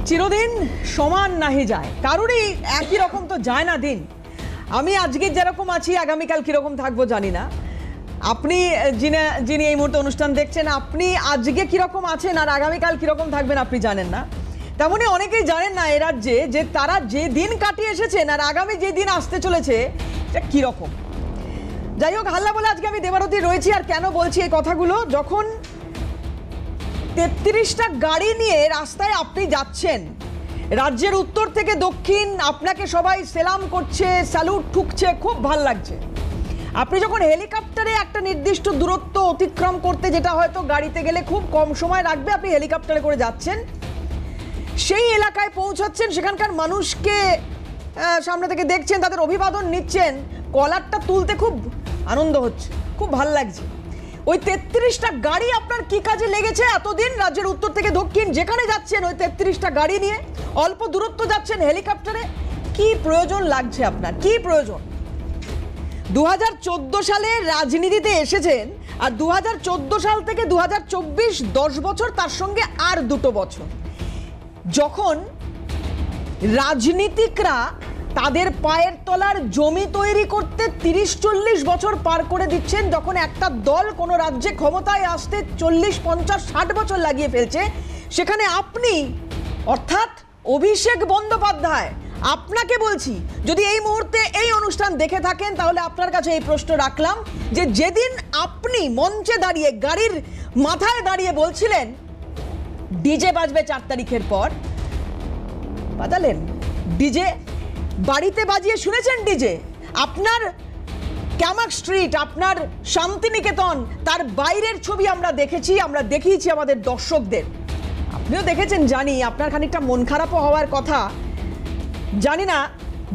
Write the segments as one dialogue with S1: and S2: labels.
S1: চিরদিন সমান নাহি যায়, কারোরই একই রকম তো যায় না দিন। আমি আজকে যেরকম আছি আগামীকাল কিরকম থাকবো জানি না। আপনি যিনি এই মুহূর্তে অনুষ্ঠান দেখছেন, আপনি আজকে কিরকম আছেন আর আগামীকাল কিরকম থাকবেন আপনি জানেন না। তেমনই অনেকেই জানেন না এ রাজ্যে যে তারা যে দিন কাটিয়ে এসেছেন আর আগামী যে দিন আসতে চলেছে এটা কীরকম। যাই হোক, হাল্লা বলে আজকে আমি দেবারতী রয়েছি। আর কেন বলছি এই কথাগুলো, যখন 33টা গাড়ি নিয়ে রাস্তায় আপনি যাচ্ছেন, রাজ্যের উত্তর থেকে দক্ষিণ আপনাকে সবাই সেলাম করছে, স্যালুট ঠুকছে, খুব ভাল লাগছে। আপনি যখন হেলিকপ্টারে একটা নির্দিষ্ট দূরত্ব অতিক্রম করতে, যেটা হয়তো গাড়িতে গেলে খুব কম সময় লাগবে, আপনি হেলিকপ্টারে করে যাচ্ছেন, সেই এলাকায় পৌঁছাচ্ছেন, সেখানকার মানুষকে সামনে থেকে দেখছেন, তাদের অভিবাদন নিচ্ছেন, কলারটা তুলতে খুব আনন্দ হচ্ছে, খুব ভাল লাগছে। ওই 33টা গাড়ি আপনার কি কাজে লেগেছে এতদিন? রাজ্যের উত্তর থেকে দক্ষিণ যেখানে যাচ্ছেন ওই 33টা গাড়ি নিয়ে অল্প দূরত্ব যাচ্ছেন হেলিকপ্টারে, কি প্রয়োজন লাগছে আপনার? কি প্রয়োজন? 2014 সালে রাজনীতিতে এসেছেন, আর 2014 সাল থেকে 2024 10 বছর, তার সঙ্গে আর 2 বছর, যখন রাজনীতিকরা তাদের পায়ের তলার জমি তৈরি করতে 30-40 বছর পার করে দিচ্ছেন, যখন একটা দল কোনো রাজ্যে ক্ষমতায় আসতে 40-50-60 বছর লাগিয়ে ফেলছে, সেখানে আপনি অর্থাৎ অভিষেক বন্দ্যোপাধ্যায়, আপনাকে বলছি, যদি এই মুহূর্তে এই অনুষ্ঠান দেখে থাকেন তাহলে আপনার কাছে এই প্রশ্ন রাখলাম যে যেদিন আপনি মঞ্চে দাঁড়িয়ে গাড়ির মাথায় দাঁড়িয়ে বলছিলেন ডিজে বাজবে 4 তারিখের পর, বাজালেন ডিজে? বাড়িতে বাজিয়ে শুনেছেন ডিজে? আপনার ক্যামাক স্ট্রিট, আপনার শান্তিনিকেতন, তার বাইরের ছবি আমরা দেখেছি, আমরা দেখিয়েছি আমাদের দর্শকদের, আপনিও দেখেছেন জানি। আপনার খানিকটা মন খারাপও হওয়ার কথা, জানি না।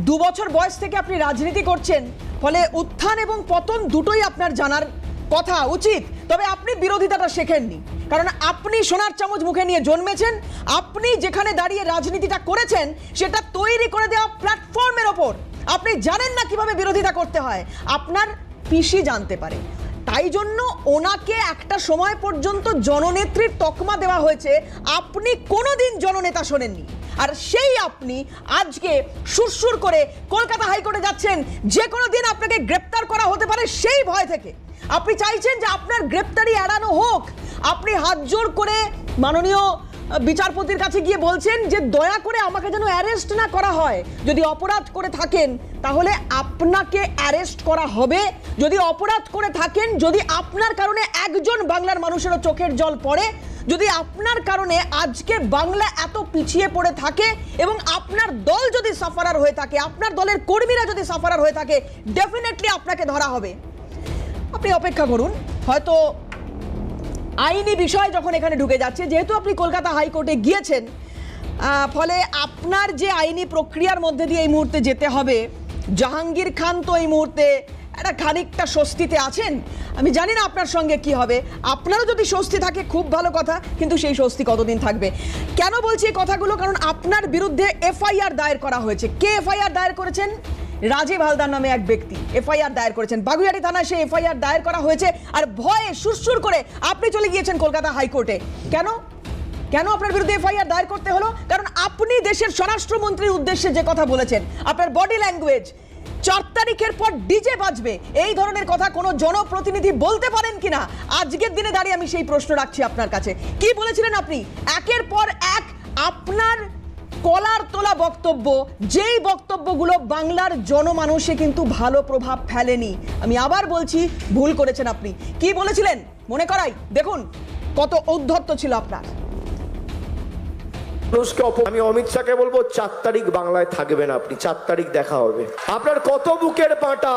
S1: 2 বছর বয়স থেকে আপনি রাজনীতি করছেন, ফলে উত্থান এবং পতন দুটোই আপনার জানার কথা, উচিত। তবে আপনি বিরোধিতাটা শেখেননি, কারণ আপনি সোনার চামচ মুখে নিয়ে জন্মেছেন। আপনি যেখানে দাঁড়িয়ে রাজনীতিটা করেছেন সেটা তৈরি করে দেওয়া প্ল্যাটফর্মের ওপর আপনি জানেন না কিভাবে বিরোধিতা করতে হয়, আপনার পিসি জানতে পারে। তাই জন্য ওনাকে একটা সময় পর্যন্ত জননেত্রীর তকমা দেওয়া হয়েছে। আপনি কোনোদিন জননেতা শোনেননি, আর সেই আপনি আজকে সুরসুর করে কলকাতা হাইকোর্টে যাচ্ছেন, যে কোনো দিন আপনাকে গ্রেপ্তার করা হতে পারে সেই ভয় থেকে। আপনি চাইছেন যে আপনার গ্রেপ্তারি এড়ানো হোক। আপনি হাত জোর করে মাননীয় বিচারপতির কাছে গিয়ে বলছেন যে দয়া করে আমাকে যেন অ্যারেস্ট না করা হয়। যদি অপরাধ করে থাকেন তাহলে আপনাকে অ্যারেস্ট করা হবে। যদি অপরাধ করে থাকেন, যদি আপনার কারণে একজন বাংলার মানুষেরও চোখের জল পড়ে, যদি আপনার কারণে আজকে বাংলা এত পিছিয়ে পড়ে থাকে এবং আপনার দল যদি সাফারার হয়ে থাকে, আপনার দলের কর্মীরা যদি সাফারার হয়ে থাকে, ডেফিনেটলি আপনাকে ধরা হবে। আপনি অপেক্ষা করুন, হয়তো আইনি বিষয় যখন এখানে ঢুকে যাচ্ছে, যেহেতু আপনি কলকাতা হাইকোর্টে গিয়েছেন, ফলে আপনার যে আইনি প্রক্রিয়ার মধ্যে দিয়ে এই মুহূর্তে যেতে হবে, জাহাঙ্গীর খান তো এই মুহূর্তে একটা খানিকটা স্বস্তিতে আছেন। আমি জানি না আপনার সঙ্গে কি হবে। আপনারও যদি স্বস্তি থাকে খুব ভালো কথা, কিন্তু সেই স্বস্তি কতদিন থাকবে? কেন বলছি এই কথাগুলো? কারণ আপনার বিরুদ্ধে এফআইআর দায়ের করা হয়েছে। কে এফআইআর দায়ের করেছেন? রাজীব হালদার নামে এক ব্যক্তি এফআইআর দায়ের করেছেন। বাগুইয়াটি থানায় সেই এফআইআর দায়ের করা হয়েছে, আর ভয়ে সুরসুর করে আপনি চলে গিয়েছেন কলকাতা হাইকোর্টে। কেন কেন আপনার বিরুদ্ধে এফআইআর দায়ের করতে হলো? কারণ আপনি দেশের স্বরাষ্ট্রমন্ত্রীর উদ্দেশ্যে যে কথা বলেছেন, আপনার বডি ল্যাঙ্গুয়েজ, 4 তারিখের পর ডিজে বাজবে, এই ধরনের কথা কোনো জনপ্রতিনিধি বলতে পারেন কিনা? আজকের দিনে দাঁড়িয়ে আমি সেই প্রশ্ন রাখছি আপনার কাছে। কি বলেছিলেন আপনি? একের পর এক আপনার কলার তোলা বক্তব্য, যেই বক্তব্যগুলো বাংলার জনমানুষে কিন্তু ভালো প্রভাব ফেলেনি। আমি আবার বলছি, ভুল করেছেন আপনি। কি বলেছিলেন মনে করাই, দেখুন কত ঔদ্ধত্য ছিল আপনার।
S2: আমি অমিত শাহকে বলবো 4 তারিখ বাংলায় থাকবেন আপনি, 4 তারিখ দেখা হবে। আপনার কত বুকের পাটা,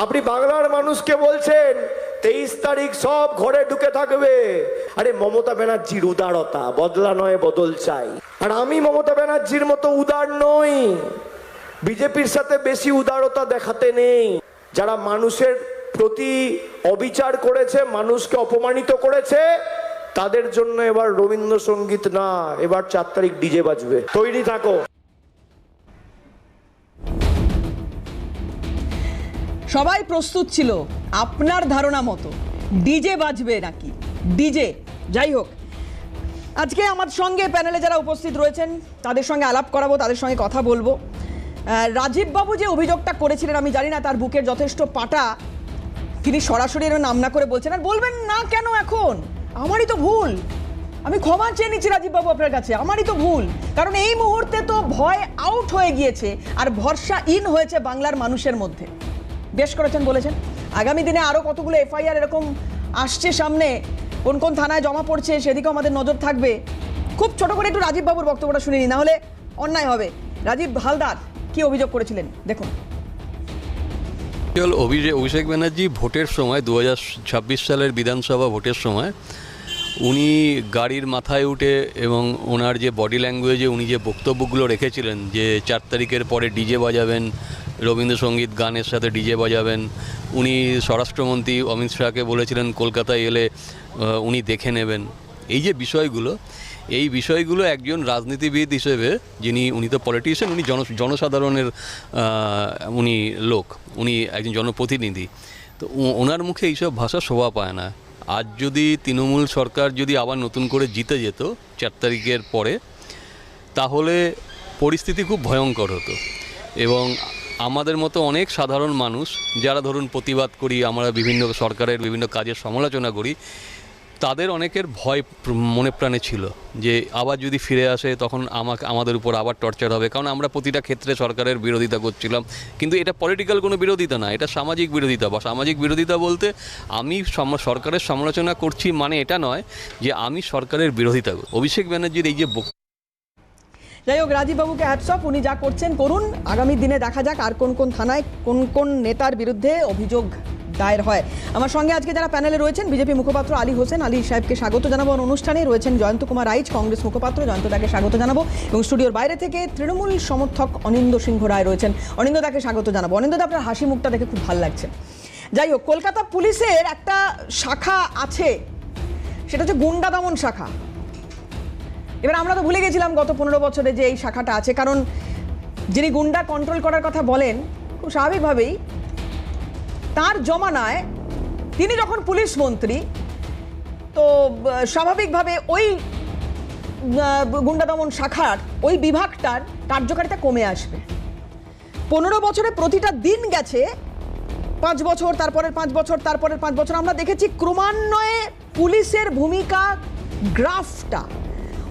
S2: আপনি বাংলার মানুষকে বলছেন 23 তারিখ সব ঘরে ঢুকে থাকবে। আরে মমতা ব্যানার্জির উদারতা, বদলা নয় বদল চাই। আর আমি মমতা ব্যানার্জির মতো উদার নই, বিজেপির সাথে বেশি উদারতা দেখাতে নেই। যারা মানুষের প্রতি অবিচার করেছে, মানুষকে অপমানিত করেছে, তাদের জন্য এবার রবীন্দ্রসঙ্গীত না, এবার 4 তারিখ ডিজে বাজবে। তৈরি থাকো।
S1: সবাই প্রস্তুত ছিল আপনার ধারণা মতো। ডিজে বাজবে নাকি? ডিজে, যাই হোক, আজকে আমার সঙ্গে প্যানেলে যারা উপস্থিত রয়েছেন তাদের সঙ্গে আলাপ করাবো, তাদের সঙ্গে কথা বলবো। রাজীব বাবু যে অভিযোগটা করেছিলেন, আমি জানি না তার বুকের যথেষ্ট পাটা, তিনি সরাসরি এর নাম না করে বলছেন। আর বলবেন না কেন? এখন আমারই তো ভুল, আমি ক্ষমা চেয়ে নিচ্ছি রাজীব বাবু আপনার কাছে, আমারই তো ভুল। কারণ এই মুহূর্তে তো ভয় আউট হয়ে গিয়েছে আর ভরসা ইন হয়েছে বাংলার মানুষের মধ্যে। বেশ করেছেন বলেছেন, আগামী দিনে আরও কতগুলো এফআইআর এরকম আসছে সামনে, কোন কোন থানায় জমা পড়ছে সেদিকেও আমাদের নজর থাকবে। খুব ছোট করে একটু রাজীব বাবুর বক্তব্যটা শুনিনি, না হলে অন্যায় হবে। রাজীব হালদার কি অভিযোগ করেছিলেন দেখুন।
S3: অভিষেক ব্যানার্জি ভোটের সময় 2026 সালের বিধানসভা ভোটের সময় উনি গাড়ির মাথায় উঠে এবং ওনার যে বডি ল্যাঙ্গুয়েজে উনি যে বক্তব্যগুলো রেখেছিলেন, যে 4 তারিখের পরে ডিজে বাজাবেন, রবীন্দ্রসঙ্গীত গানের সাথে ডিজে বাজাবেন। উনি স্বরাষ্ট্রমন্ত্রী অমিত শাহকে বলেছিলেন কলকাতায় এলে উনি দেখে নেবেন। এই যে বিষয়গুলো, এই বিষয়গুলো একজন রাজনীতিবিদ হিসেবে, উনি তো পলিটিশিয়ান, উনি জনসাধারণের উনি লোক, উনি একজন জনপ্রতিনিধি, তো ওনার মুখে এইসব ভাষা শোভা পায় না। আজ যদি তৃণমূল সরকার যদি আবার নতুন করে জিতে যেত 4 তারিখের পরে, তাহলে পরিস্থিতি খুব ভয়ঙ্কর হতো। এবং আমাদের মতো অনেক সাধারণ মানুষ যারা ধরুন প্রতিবাদ করি, আমরা বিভিন্ন সরকারের বিভিন্ন কাজের সমালোচনা করি, তাদের অনেকের ভয় মনে প্রাণে ছিল যে আবার যদি ফিরে আসে তখন আমাদের উপর আবার টর্চার হবে। কারণ আমরা প্রতিটা ক্ষেত্রে সরকারের বিরোধিতা করছিলাম, কিন্তু এটা পলিটিক্যাল কোনো বিরোধিতা না, এটা সামাজিক বিরোধিতা। বা সামাজিক বিরোধিতা বলতে আমি সরকারের সমালোচনা করছি মানে এটা নয় যে আমি সরকারের বিরোধিতা করি। অভিষেক ব্যানার্জির এই যে
S1: যাই হোক, রাজীব বাবুকে হ্যাটস অফ, উনি যা করছেন করুন। আগামী দিনে দেখা যাক আর কোন কোন থানায় কোন কোন নেতার বিরুদ্ধে অভিযোগ দায়ের হয়। আমার সঙ্গে আজকে যারা প্যানেলে রয়েছেন, বিজেপি মুখপাত্র আলী হোসেন, আলী সাহেবকে স্বাগত জানাবো। অনুষ্ঠানে রয়েছেন জয়ন্ত কুমার রাইচ, কংগ্রেস মুখপাত্র, জয়ন্তদাকে স্বাগত জানাবো। এবং স্টুডিওর বাইরে থেকে তৃণমূল সমর্থক অনিন্দ সিংহ রায় রয়েছেন, অনিন্দদাকে স্বাগত জানাবো। অনিন্দদা, আপনার হাসি মুখটা দেখে খুব ভালো লাগছে। যাই হোক, কলকাতা পুলিশের একটা শাখা আছে, সেটা হচ্ছে গুন্ডা দমন শাখা। এবার আমরা তো ভুলে গেছিলাম গত 15 বছরে যে এই শাখাটা আছে, কারণ যিনি গুন্ডা কন্ট্রোল করার কথা বলেন, খুব স্বাভাবিকভাবেই তার জমানায় তিনি যখন পুলিশ মন্ত্রী, তো স্বাভাবিকভাবে ওই গুন্ডা দমন শাখার ওই বিভাগটার কার্যকারিতা কমে আসবে। 15 বছরে প্রতিটা দিন গেছে, 5 বছর, তারপরের 5 বছর, তারপরের 5 বছর, আমরা দেখেছি ক্রমান্বয়ে পুলিশের ভূমিকা গ্রাফটা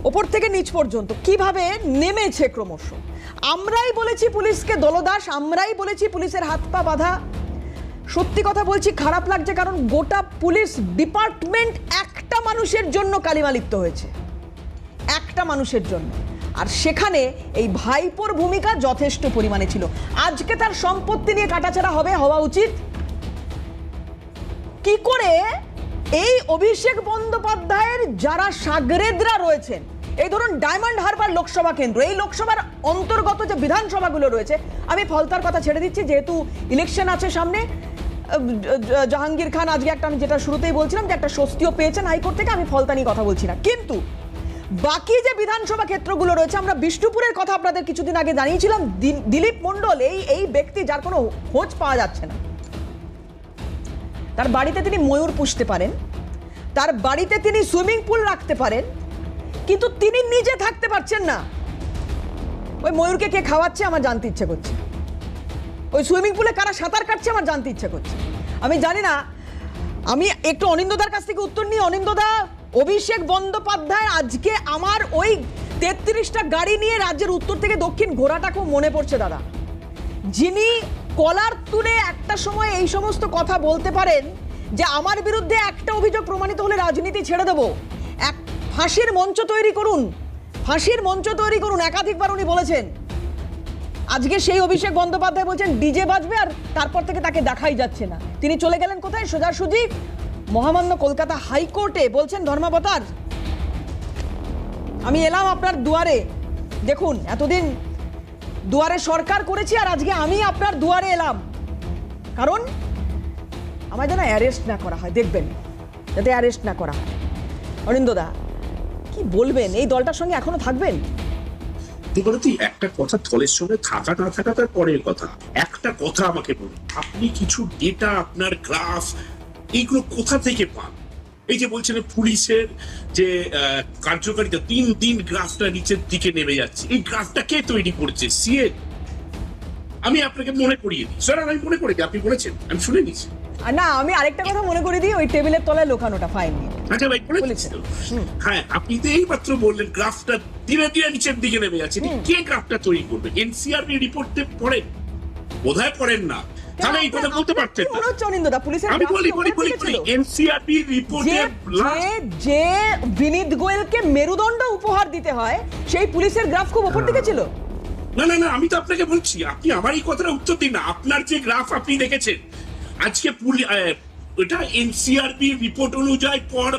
S1: ওপর থেকে নিচ পর্যন্ত কিভাবে নেমেছে ক্রমশ। আমরাই বলেছি পুলিশকে দলদাস, আমরাই বলেছি পুলিশের হাত পা বাঁধা। সত্যি কথা বলছি, খারাপ লাগছে, কারণ গোটা পুলিশ ডিপার্টমেন্ট একটা মানুষের জন্য কালিমালিপ্ত হয়েছে, একটা মানুষের জন্য। আর সেখানে এই ভাইপোর ভূমিকা যথেষ্ট পরিমাণে ছিল। আজকে তার সম্পত্তি নিয়ে কাটাছেঁড়া হওয়া উচিত। কি করে এই অভিষেক বন্দ্যোপাধ্যায়ের যারা সাগরেদরা রয়েছেন, এই ধরুন ডায়মন্ড হারবার লোকসভা কেন্দ্র, এই লোকসভার অন্তর্গত যে বিধানসভাগুলো রয়েছে, আমি ফলতার কথা ছেড়ে দিচ্ছি যেহেতু ইলেকশন আছে সামনে। জাহাঙ্গীর খান আজকে একটা, আমি যেটা শুরুতেই বলছিলাম যে একটা স্বস্তিও পেয়েছেন হাইকোর্ট থেকে, আমি ফলতা নিয়ে কথা বলছি না। কিন্তু বাকি যে বিধানসভা ক্ষেত্রগুলো রয়েছে, আমরা বিষ্ণুপুরের কথা আপনাদের কিছুদিন আগে জানিয়েছিলাম। দিলীপ মণ্ডল এই ব্যক্তি যার কোনো খোঁজ পাওয়া যাচ্ছে না। তার বাড়িতে তিনি ময়ূর পুষতে পারেন, তার বাড়িতে তিনি সুইমিং পুল রাখতে পারেন, কিন্তু তিনি নিজে থাকতে পারছেন না। ওই ময়ূরকে কে খাওয়াচ্ছে আমার জানতে ইচ্ছে করছে, ওই সুইমিং পুলে কারা সাঁতার কাটছে আমার জানতে ইচ্ছে করছে। আমি জানি না, আমি একটু অনিন্দদার কাছ থেকে উত্তর নিই। অনিন্দদা, অভিষেক বন্দ্যোপাধ্যায় আজকে আমার ওই 33টা গাড়ি নিয়ে রাজ্যের উত্তর থেকে দক্ষিণ ঘোরাটা খুব মনে পড়ছে দাদা, যিনি কলার তুলে একটা সময় এই সমস্ত কথা বলতে পারেন যে আমার বিরুদ্ধে একটা অভিযোগ প্রমাণিত হলে রাজনীতি ছেড়ে দেবো, এক ফাঁসির মঞ্চ তৈরি করুন, ফাঁসির মঞ্চ তৈরি করুন, একাধিকবার উনি বলেছেন। আজকে সেই অভিষেক বন্দ্যোপাধ্যায় বলছেন ডিজে বাজবে, আর তারপর থেকে তাকে দেখাই যাচ্ছে না। তিনি চলে গেলেন কোথায়? সোজাসুজি মহামান্য কলকাতা হাইকোর্টে, বলছেন ধর্মাবতার আমি এলাম আপনার দুয়ারে। দেখুন, এতদিন দুয়ারে সরকার করেছি, আর আজকে আমি আপনার দুয়ারে এলাম, কারণ আমায় যেন অ্যারেস্ট না করা হয়, দেখবেন যাতে অ্যারেস্ট না করা হয়। অরিন্দদা, কি বলবেন? এই দলটার সঙ্গে এখনো থাকবেন?
S4: একটা কথা, দলের সঙ্গে থাকা না থাকা তার পরের কথা। একটা কথা আমাকে বলুন, আপনি কিছু ডেটা, আপনার গ্রাফ, এইগুলো কোথা থেকে পান? এই যে বলছেন পুলিশের যে কার্যকারিতা, 3 দিন গ্রাফটা নিচের দিকে নেমে যাচ্ছে, এই গ্রাফটা কে তৈরি করছে? সিএ। আমি আপনাকে মনে করিয়ে দিই, স্যার আমি মনে করি আপনি বলেছেন, আমি শুনে নিচ্ছি।
S1: আর না, আমি আরেকটা কথা মনে করে দিই, ওই টেবিলের তলায় লোকানোটা ফাইন নিয়ে।
S4: আচ্ছা ভাই বলেছেন। হ্যাঁ, আপনি তো এই মাত্র বললেন গ্রাফটা ধীরে ধীরে নিচের দিকে নেমে যাচ্ছে। কে গ্রাফটা তৈরি করবে? এনসিআরবি রিপোর্টে পড়েন? বোধহয় পড়েন না, তাহলে এই কথা বলতে পারতেন না।
S1: মনে হচ্ছে অনিন্দদা, পুলিশের
S4: আমি বলি এনসিআরবি রিপোর্টে
S1: যে বিনীত গোয়েলকে মেরুদণ্ড উপহার দিতে হয়, সেই পুলিশের গ্রাফ খুব উপর দিকে ছিল।
S4: না না না, আমি তো আপনাকে বলছি, আপনি আমার এই কথাটা উত্তর দিন না। আপনার যে গ্রাফ আপনি দেখেছেন আজকে, এটা এনসিআরবি রিপোর্ট অনুযায়ী পর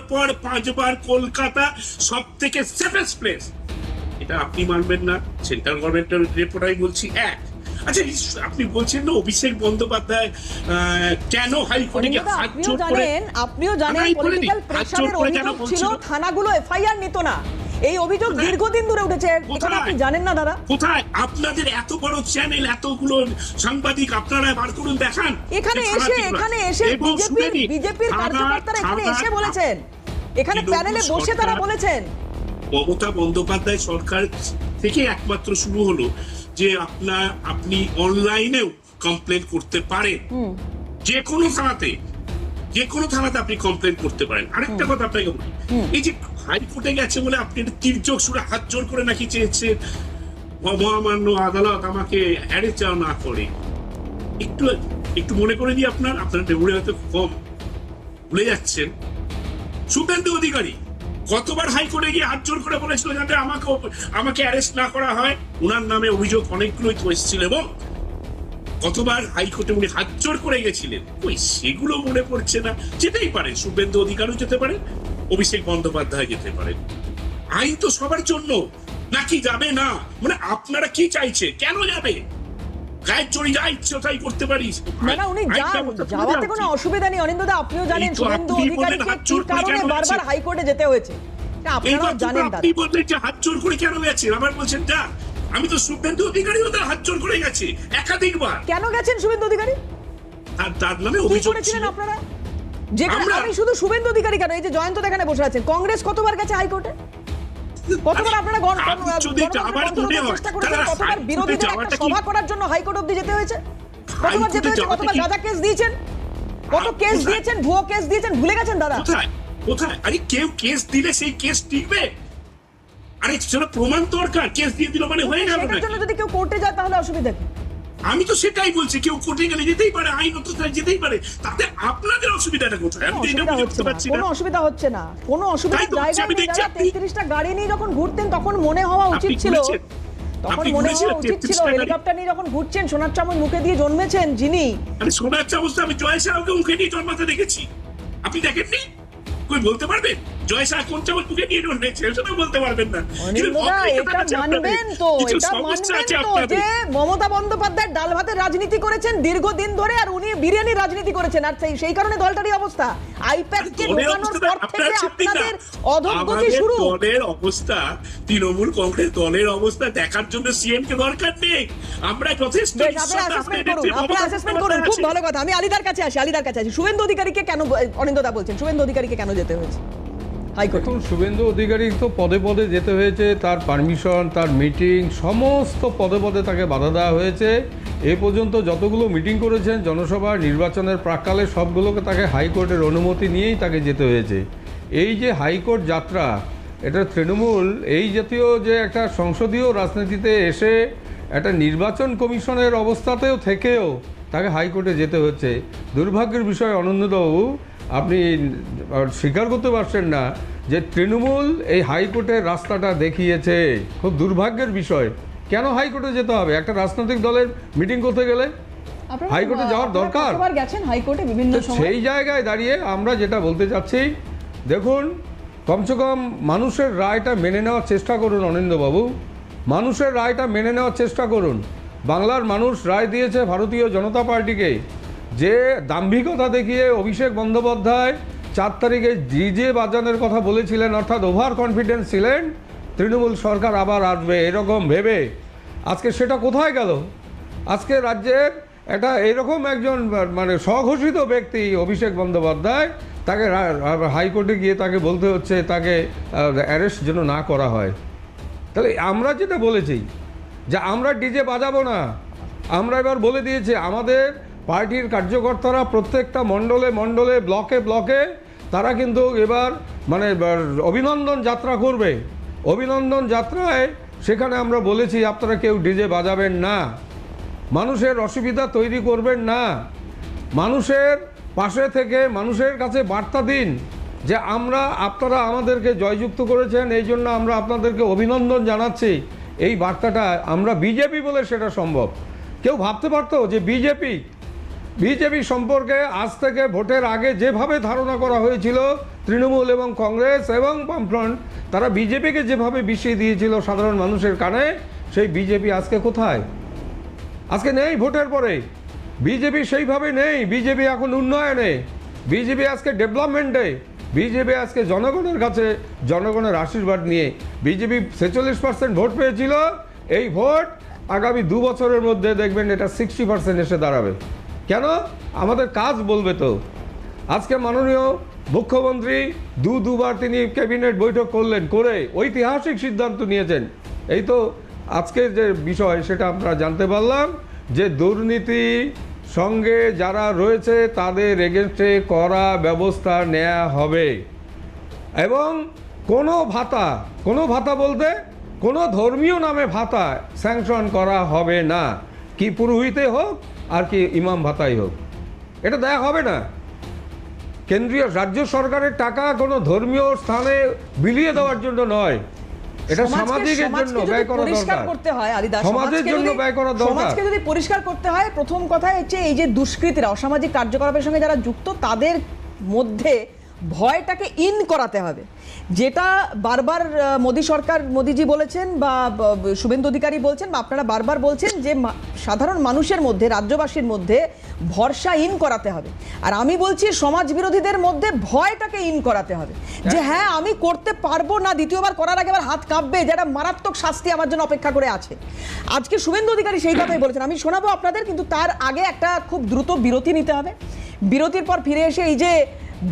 S4: 5 বার কলকাতা সব থেকে সেফেস্ট প্লেস। এটা আপনি মানবেন না, সেন্ট্রাল গভর্নমেন্টের রিপোর্ট আমি বলছি। আচ্ছা, আপনি বলছেন না অভিষেক বন্দ্যোপাধ্যায় কেন হাইকোর্টে গিয়ে হাত জোড় করে?
S1: আপনিও জানেন পলিটিক্যাল প্রেসারের অভিযোগ ছিল, থানাগুলো এফআইআর নিত না। এই অভিযোগ দীর্ঘদিন ধরে উঠেছে, এটা আপনি জানেন না দাদা?
S4: কোথায় আপনাদের এত বড় চ্যানেল, এতগুলো সাংবাদিক, আপনারা বার করুন দেখান।
S1: এখানে এসে বিজেপির কার্যকর্তারা এখানে এসে বলেছেন, এখানে প্যানেলে বসে তারা বলেছেন।
S4: মমতা বন্দ্যোপাধ্যায় সরকার থেকে একমাত্র শুরু হলো যে আপনি অনলাইনেও কমপ্লেন করতে পারেন, যে কোনো থানাতে আপনি কমপ্লেন করতে পারেন। আরেকটা কথা আপনাকে বলি, এই যে হাইকোর্টে গেছে বলে আপনি তির্যক সুরে হাত জোর করে নাকি চেয়েছে মহামান্য আদালত আমাকে অ্যারেস্ট না করে। একটু মনে করে দিই, আপনার মেমোরি হয়তো কম, ভুলে যাচ্ছেন। শুভেন্দু অধিকারী কতবার হাইকোর্টে গিয়ে হাত জোর করে বলেছিল যাতে আমাকে অ্যারেস্ট না করা হয়। উনার নামে অভিযোগ অনেকগুলোই তো এসেছিল, এবং কতবার হাইকোর্টে উনি হাত জোর করে গেছিলেন, ওই সেগুলো মনে পড়ছে না। যেতেই পারে, শুভেন্দু অধিকারীও যেতে পারে, অভিষেক বন্দ্যোপাধ্যায় যেতে পারে। আইন তো সবার জন্য, নাকি যাবে না? মানে আপনারা কি চাইছে? কেন যাবে? গায়ের চড়ি যা ইচ্ছে তাই করতে পারিস
S1: না, উনি যাওয়াতে কোনো অসুবিধা নেই। অনিন্দদা, আপনিও জানেন শুভেন্দু অধিকারীকে কি কারণে বারবার হাইকোর্টে যেতে হয়েছে, আপনারাও জানেন দাদা।
S4: আপনি বললেন যে হাত জোর করে কেন গেছে, আবার বলছেন যা। আমি তো শুভেন্দু অধিকারীও তার হাত জোর করে গেছে একাধিকবার।
S1: কেন গেছেন শুভেন্দু অধিকারী?
S4: তার নামে অভিযোগ
S1: করেছিলেন আপনারা? আমি শুধু শুভেন্দু অধিকারী কেন, এই যে জয়ন্ত এখানে বসে আছেন, কংগ্রেস কতবার গেছে হাইকোর্টে? কতবার আপনারা কতবার বিরোধীদের একটা সভা করার জন্য হাইকোর্ট অবধি যেতে হয়েছে? কতবার যেতে হয়েছে? কতবার গাঁজা কেস দিয়েছেন, কত কেস দিয়েছেন, ভুয়ো কেস দিয়েছেন, ভুলে গেছেন দাদা?
S4: কোথায়? আরে কেউ কেস দিলে সেই কেস টিকবে? আরে সেটা প্রমাণ দরকার। কেস দিয়ে দিল মানে হয়ে গেল না?
S1: এটার জন্য যদি কেউ কোর্টে যায় তাহলে অসুবিধা কি?
S4: আমি তো সেটাই বলছি, কেউ কোর্টে গেলে যেতেই পারে, আইনত যেতেই পারে, তাতে আপনাদের অসুবিধাটা কোথায়? আমি তো এটা বুঝতে পারছি না।
S1: কোনো অসুবিধা হচ্ছে না, কোনো অসুবিধা জায়গা নেই। 33টা গাড়ি নিয়ে যখন ঘুরতেন তখন মনে হওয়া উচিত ছিল, হেলিকপ্টার নিয়ে যখন ঘুরছেন, সোনার চামচ মুখে দিয়ে জন্মেছেন যিনি।
S4: আরে সোনার চামচ আমি জয় শাহকে মুখে দিয়ে জন্মাতে দেখেছি, আপনি দেখেননি? কই বলতে পারবেন জয় শাহ কোন চামচ মুখে দিয়ে জন্মেছে? সেটা বলতে পারবেন না।
S1: এটা মানবেন তো যে মমতা বন্দ্যোপাধ্যায় ডাল ভাতের রাজনীতি করেছেন দীর্ঘদিন ধরে, আর উনি বিরিয়ানি রাজনীতি করেছেন, আর সেই কারণে দলটারই অবস্থা। আইপ্যাডকে ঢোকানোর পর থেকে আপনাদের অধোগতি শুরু।
S4: দলের অবস্থা, তৃণমূল কংগ্রেস দলের অবস্থা দেখার জন্য সিএম কে দরকার নেই, আমরা যথেষ্ট।
S1: অ্যাসেসমেন্ট করুন, খুব ভালো কথা। আমি আলিদার কাছে আসি। শুভেন্দু অধিকারীকে কেন, অনিন্দদা বলছেন শুভেন্দু অধিকারীকে কেন যেতে হয়েছে হাইকোর্ট?
S5: এখন শুভেন্দু অধিকারী তো পদে পদে যেতে হয়েছে, তার পারমিশন, তার মিটিং, সমস্ত পদে পদে তাকে বাধা দেওয়া হয়েছে। এ পর্যন্ত যতগুলো মিটিং করেছেন জনসভা নির্বাচনের প্রাক্কালে, সবগুলোকে তাকে হাইকোর্টের অনুমতি নিয়েই তাকে যেতে হয়েছে। এই যে হাইকোর্ট যাত্রা, এটা তৃণমূল এই জাতীয় যে একটা সংসদীয় রাজনীতিতে এসে একটা নির্বাচন কমিশনের অবস্থাতেও থেকেও তাকে হাইকোর্টে যেতে হচ্ছে। দুর্ভাগ্যের বিষয় অনন্দবাবু, আপনি স্বীকার করতে পারছেন না যে তৃণমূল এই হাইকোর্টের রাস্তাটা দেখিয়েছে। খুব দুর্ভাগ্যের বিষয়। কেন হাইকোর্টে যেতে হবে একটা রাজনৈতিক দলের মিটিং করতে গেলে? হাইকোর্টে যাওয়ার দরকার? সেই জায়গায় দাঁড়িয়ে আমরা যেটা বলতে চাচ্ছি, দেখুন, কমসে কম মানুষের রায়টা মেনে নেওয়ার চেষ্টা করুন অনিন্দবাবু, মানুষের রায়টা মেনে নেওয়ার চেষ্টা করুন। বাংলার মানুষ রায় দিয়েছে ভারতীয় জনতা পার্টিকে। যে দাম্ভিকতা দেখিয়ে অভিষেক বন্দ্যোপাধ্যায় 4 তারিখে ডিজে বাজানোর কথা বলেছিলেন, অর্থাৎ ওভার কনফিডেন্স ছিলেন তৃণমূল সরকার আবার আসবে এরকম ভেবে, আজকে সেটা কোথায় গেল? আজকে রাজ্যের একটা এরকম একজন মানে স্বঘোষিত ব্যক্তি অভিষেক বন্দ্যোপাধ্যায় তাকে হাইকোর্টে গিয়ে তাকে বলতে হচ্ছে তাকে অ্যারেস্ট যেন না করা হয়। তাহলে আমরা যেটা বলেছি যে আমরা ডিজে বাজাবো না, আমরা এবার বলে দিয়েছি আমাদের পার্টির কার্যকর্তারা প্রত্যেকটা মণ্ডলে মণ্ডলে ব্লকে ব্লকে তারা কিন্তু এবার মানে অভিনন্দন যাত্রা করবে। অভিনন্দন যাত্রায় সেখানে আমরা বলেছি আপনারা কেউ ডিজে বাজাবেন না, মানুষের অসুবিধা তৈরি করবেন না, মানুষের পাশে থেকে মানুষের কাছে বার্তা দিন যে আপনারা আমাদেরকে জয়যুক্ত করেছেন, এই জন্য আমরা আপনাদেরকে অভিনন্দন জানাচ্ছি। এই বার্তাটা আমরা বিজেপি বলে সেটা সম্ভব। কেউ ভাবতে পারতো যে বিজেপি সম্পর্কে আজ থেকে ভোটের আগে যেভাবে ধারণা করা হয়েছিল তৃণমূল এবং কংগ্রেস এবং বামফ্রন্ট, তারা বিজেপিকে যেভাবে বিষিয়ে দিয়েছিল সাধারণ মানুষের কানে, সেই বিজেপি আজকে কোথায়? আজকে নেই। ভোটের পরে বিজেপি সেইভাবে নেই। বিজেপি এখন উন্নয়নে, বিজেপি আজকে ডেভেলপমেন্টে, বিজেপি আজকে জনগণের কাছে জনগণের আশীর্বাদ নিয়ে বিজেপি 46% ভোট পেয়েছিল। এই ভোট আগামী 2 বছরের মধ্যে দেখবেন এটা 60% এসে দাঁড়াবে। কেন? আমাদের কাজ বলবে তো। আজকে মাননীয় মুখ্যমন্ত্রী দুবার তিনি ক্যাবিনেট বৈঠক করলেন, করে ঐতিহাসিক সিদ্ধান্ত নিয়েছেন। এই তো আজকের যে বিষয় সেটা আমরা জানতে পারলাম যে দুর্নীতি সঙ্গে যারা রয়েছে তাদের এগেনস্টে কড়া ব্যবস্থা নেওয়া হবে এবং কোনো ভাতা বলতে কোনো ধর্মীয় নামে ভাতা স্যাংশন করা হবে না, কি পুরোহিতে হোক আর কি ইমাম ভাতাই হোক, এটা দেয়া হবে না। কেন্দ্রীয় রাজ্য সরকারের টাকা কোনো ধর্মীয় স্থানে বিলিয়ে দেওয়ার জন্য নয়, এটা সামাজিকের জন্য ব্যয় করা দরকার। সমাজের জন্য ব্যয় করা দরকার।
S1: সমাজকে যদি পরিষ্কার করতে হয়, প্রথম কথা হচ্ছে এই যে দুষ্কৃতীরা অসামাজিক কার্যকলাপের সঙ্গে যারা যুক্ত তাদের মধ্যে ভয়টাকে ইন করাতে হবে, যেটা বারবার মোদিজি বলেছেন বা শুভেন্দু অধিকারী বলছেন বা আপনারা বারবার বলছেন যে সাধারণ মানুষের মধ্যে, রাজ্যবাসীর মধ্যে ভরসা ইন করাতে হবে। আর আমি বলছি সমাজ বিরোধীদের মধ্যে ভয়টাকে ইন করাতে হবে যে হ্যাঁ আমি করতে পারবো না, দ্বিতীয়বার করার আগে আবার হাত কাঁপবে, যেটা মারাত্মক শাস্তি আমার জন্য অপেক্ষা করে আছে। আজকে শুভেন্দু অধিকারী সেই কথাই বলেছেন, আমি শোনাবো আপনাদের, কিন্তু তার আগে একটা খুব দ্রুত বিরতি নিতে হবে। বিরতির পর ফিরে এসে এই যে